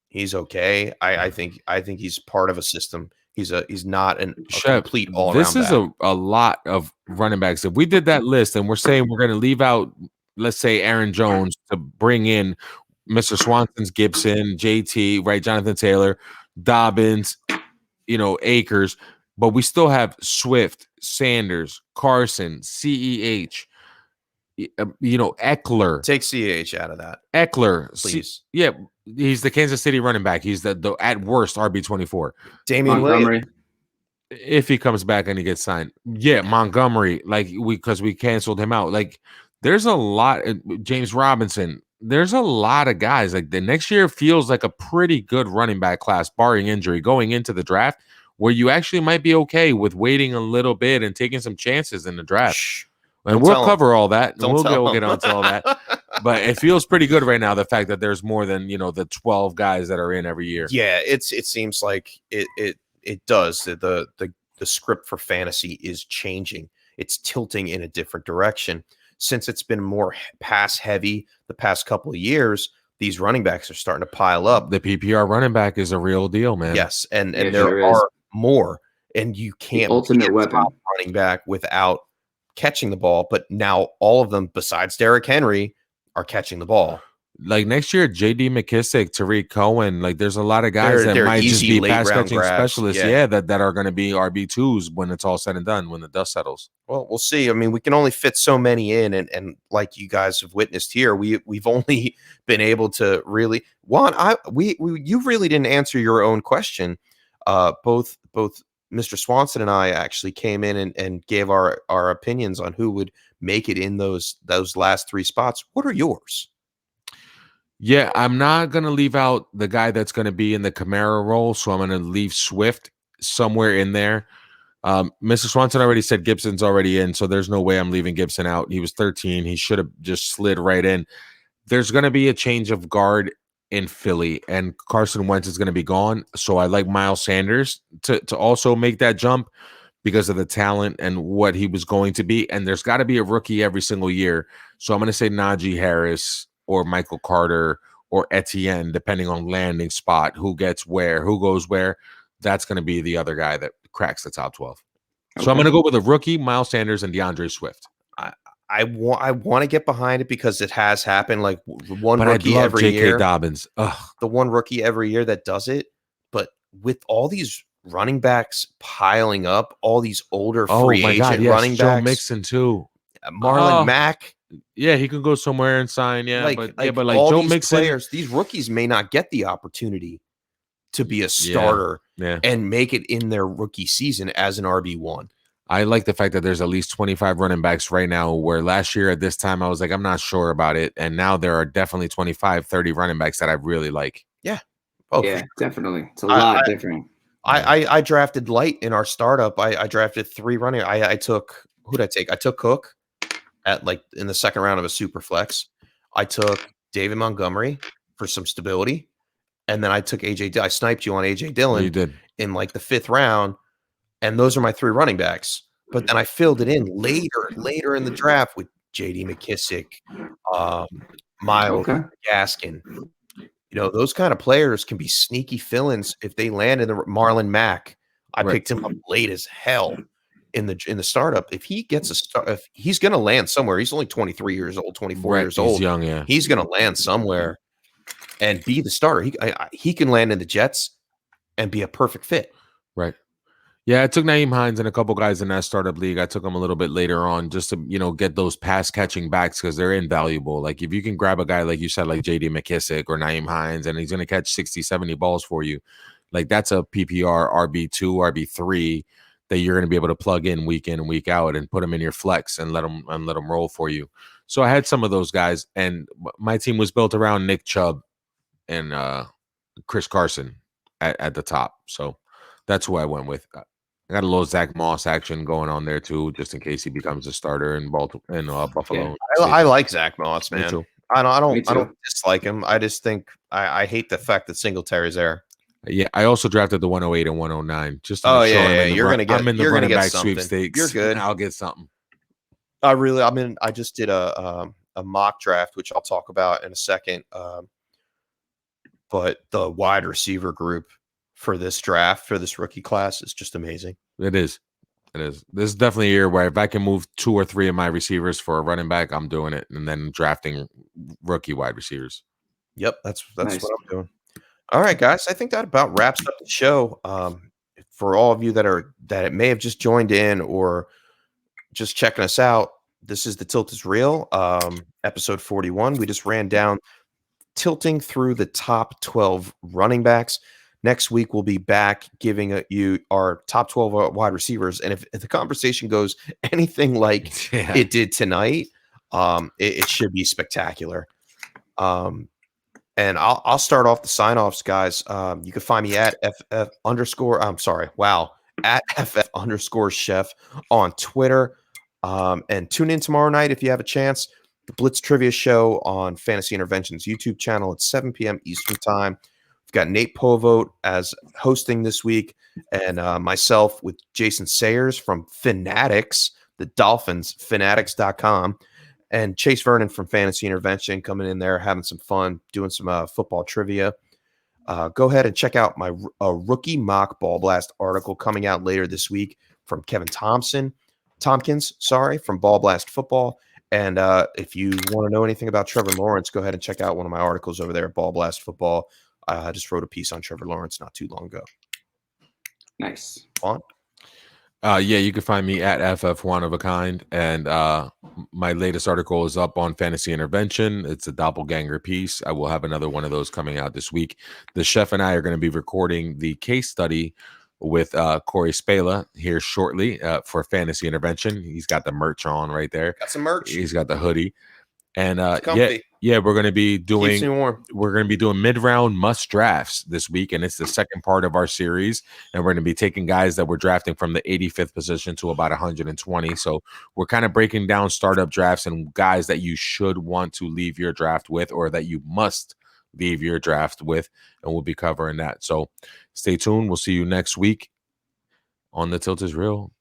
he's okay. I think he's part of a system. He's not a complete all-around This is back. a lot of running backs. If we did that list and we're saying we're going to leave out, let's say, Aaron Jones to bring in Mr. Swanson's Gibson, JT, right, Jonathan Taylor, Dobbins, Akers, but we still have Swift, Sanders, Carson, CEH, Eckler. Take CEH out of that. Eckler, please. He's the Kansas City running back. He's the at worst RB24. Damian Montgomery. If he comes back and he gets signed. Yeah, Montgomery, because we canceled him out. Like, there's a lot. James Robinson. There's a lot of guys. Like, the next year feels like a pretty good running back class, barring injury, going into the draft, where you actually might be okay with waiting a little bit and taking some chances in the draft. And we'll cover all that. We'll get onto all that. But it feels pretty good right now, the fact that there's more than, the 12 guys that are in every year. Yeah, it seems like it does. The script for fantasy is changing. It's tilting in a different direction. Since it's been more pass heavy the past couple of years, these running backs are starting to pile up. The PPR running back is a real deal, man. Yes, and there are more, and you can't ultimate weapon running back without catching the ball. But now all of them, besides Derrick Henry, are catching the ball. Like, next year, J.D. McKissick, Tariq Cohen, like, there's a lot of guys that might just be pass-catching specialists, that are going to be RB2s when it's all said and done, when the dust settles. Well, we'll see. I mean, we can only fit so many in, and like you guys have witnessed here, we've only been able to really – Juan, you really didn't answer your own question. Both Mr. Swanson and I actually came in and gave our opinions on who would make it in those last 3 spots. What are yours? Yeah, I'm not going to leave out the guy that's going to be in the Kamara role, so I'm going to leave Swift somewhere in there. Mr. Swanson already said Gibson's already in, so there's no way I'm leaving Gibson out. He was 13. He should have just slid right in. There's going to be a change of guard in Philly, and Carson Wentz is going to be gone, so I like Miles Sanders to also make that jump because of the talent and what he was going to be, and there's got to be a rookie every single year, so I'm going to say Najee Harris or Michael Carter or Etienne, depending on landing spot, who gets where, who goes where. That's going to be the other guy that cracks the top 12. Okay. So I'm going to go with a rookie, Miles Sanders, and DeAndre Swift. I want to get behind it because it has happened. Like one but rookie every J.K. year. Dobbins. Ugh. The one rookie every year that does it. But with all these running backs piling up, all these older free agent running Joe backs. Mixon too. Marlon Mack. Yeah, he could go somewhere and sign. Yeah, but all Joe these Mixon players, these rookies may not get the opportunity to be a starter and make it in their rookie season as an RB1. I like the fact that there's at least 25 running backs right now, where last year at this time I was like, I'm not sure about it. And now there are definitely 25, 30 running backs that I really like. Yeah. Oh, yeah, definitely. It's a lot different. I drafted light in our startup. I drafted 3 running. I took, who did I take? I took Cook at in the second round of a super flex. I took David Montgomery for some stability. And then I took I sniped you on AJ Dillon in the 5th round. And those are my 3 running backs. But then I filled it in later in the draft with JD McKissick, Miles Gaskin. Those kind of players can be sneaky fill-ins if they land in the Marlon Mack. I picked him up late as hell in the startup. If he gets if he's going to land somewhere, he's only 23 years old, 24 years old. He's young, yeah. He's going to land somewhere and be the starter. He can land in the Jets and be a perfect fit. Right. Yeah, I took Nyheim Hines and a couple guys in that startup league. I took them a little bit later on just to, get those pass catching backs because they're invaluable. Like if you can grab a guy, like you said, like JD McKissick or Nyheim Hines, and he's going to catch 60, 70 balls for you. Like that's a PPR RB2, RB3 that you're going to be able to plug in and week out and put them in your flex and let them roll for you. So I had some of those guys, and my team was built around Nick Chubb and Chris Carson at the top. So that's who I went with. I got a little Zach Moss action going on there too, just in case he becomes a starter in Buffalo. Yeah. I like Zach Moss, man. I don't dislike him. I just think I hate the fact that Singletary's there. Yeah, I also drafted the 108 and 109. Just you're gonna get running back something. Sweepstakes. You're good. I'll get something. I just did a mock draft, which I'll talk about in a second. But the wide receiver group for this draft, for this rookie class, is just amazing. It is. This is definitely a year where if I can move 2 or 3 of my receivers for a running back, I'm doing it, and then drafting rookie wide receivers. Yep, that's nice. What I'm doing. All right, guys, I think that about wraps up the show. For all of you that may have just joined in or just checking us out, this is The Tilt is Real, episode 41. We just ran down tilting through the top 12 running backs. Next week, we'll be back giving you our top 12 wide receivers. And if the conversation goes anything like it did tonight, it should be spectacular. And I'll start off the sign-offs, guys. You can find me at @FF_chef on Twitter. And tune in tomorrow night if you have a chance. The Blitz Trivia Show on Fantasy Interventions YouTube channel at 7 p.m. Eastern Time. We've got Nate Povote as hosting this week, and myself with Jason Sayers from Fanatics, the Dolphins, fanatics.com, and Chase Vernon from Fantasy Intervention coming in there, having some fun, doing some football trivia. Go ahead and check out my rookie mock ball blast article coming out later this week from Kevin Tompkins, from Ball Blast Football. And if you want to know anything about Trevor Lawrence, go ahead and check out one of my articles over there at Ball Blast Football. I just wrote a piece on Trevor Lawrence not too long ago. Nice. On. Yeah, you can find me at FF One of a Kind, and my latest article is up on Fantasy Intervention. It's a doppelganger piece. I will have another one of those coming out this week. The chef and I are going to be recording the case study with Corey Spela here shortly for Fantasy Intervention. He's got the merch on right there. Got some merch. He's got the hoodie. And we're going to be doing mid-round must drafts this week, and it's the second part of our series. And we're going to be taking guys that we're drafting from the 85th position to about 120. So we're kind of breaking down startup drafts and guys that you should want to leave your draft with, or that you must leave your draft with, and we'll be covering that. So stay tuned. We'll see you next week on the Tilt is Real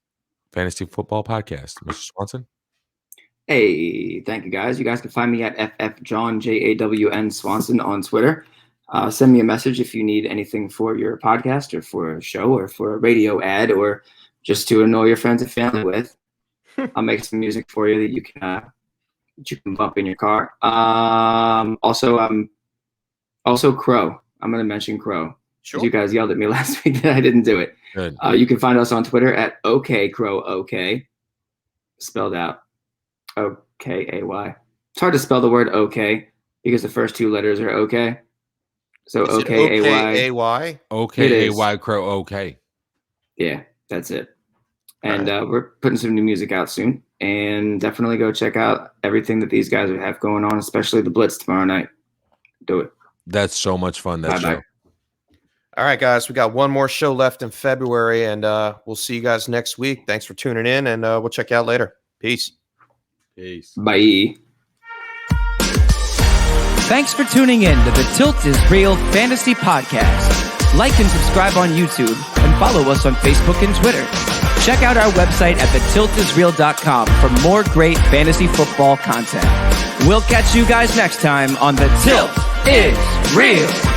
Fantasy Football Podcast. Mr. Swanson. Hey, thank you, guys. You guys can find me at FFJohn, JAWN Swanson on Twitter. Send me a message if you need anything for your podcast or for a show or for a radio ad or just to annoy your friends and family with. I'll make some music for you that you can that you can bump in your car. Also Crow. I'm going to mention Crow. Sure. You guys yelled at me last week that I didn't do it. Good. You can find us on Twitter at OKCrowOK, spelled out OKAY. It's hard to spell the word okay because the first two letters are okay. So OKAY. OKAY Crow OK. Yeah, that's it. And we're putting some new music out soon. And definitely go check out everything that these guys have going on, especially the Blitz tomorrow night. Do it. That's so much fun, that Bye-bye. show. All right, guys, we got one more show left in February, and we'll see you guys next week. Thanks for tuning in, and we'll check you out later. Peace. Bye. Thanks for tuning in to the Tilt is Real Fantasy Podcast. Like and subscribe on YouTube and follow us on Facebook and Twitter. Check out our website at thetiltisreal.com for more great fantasy football content. We'll catch you guys next time on The Tilt is Real.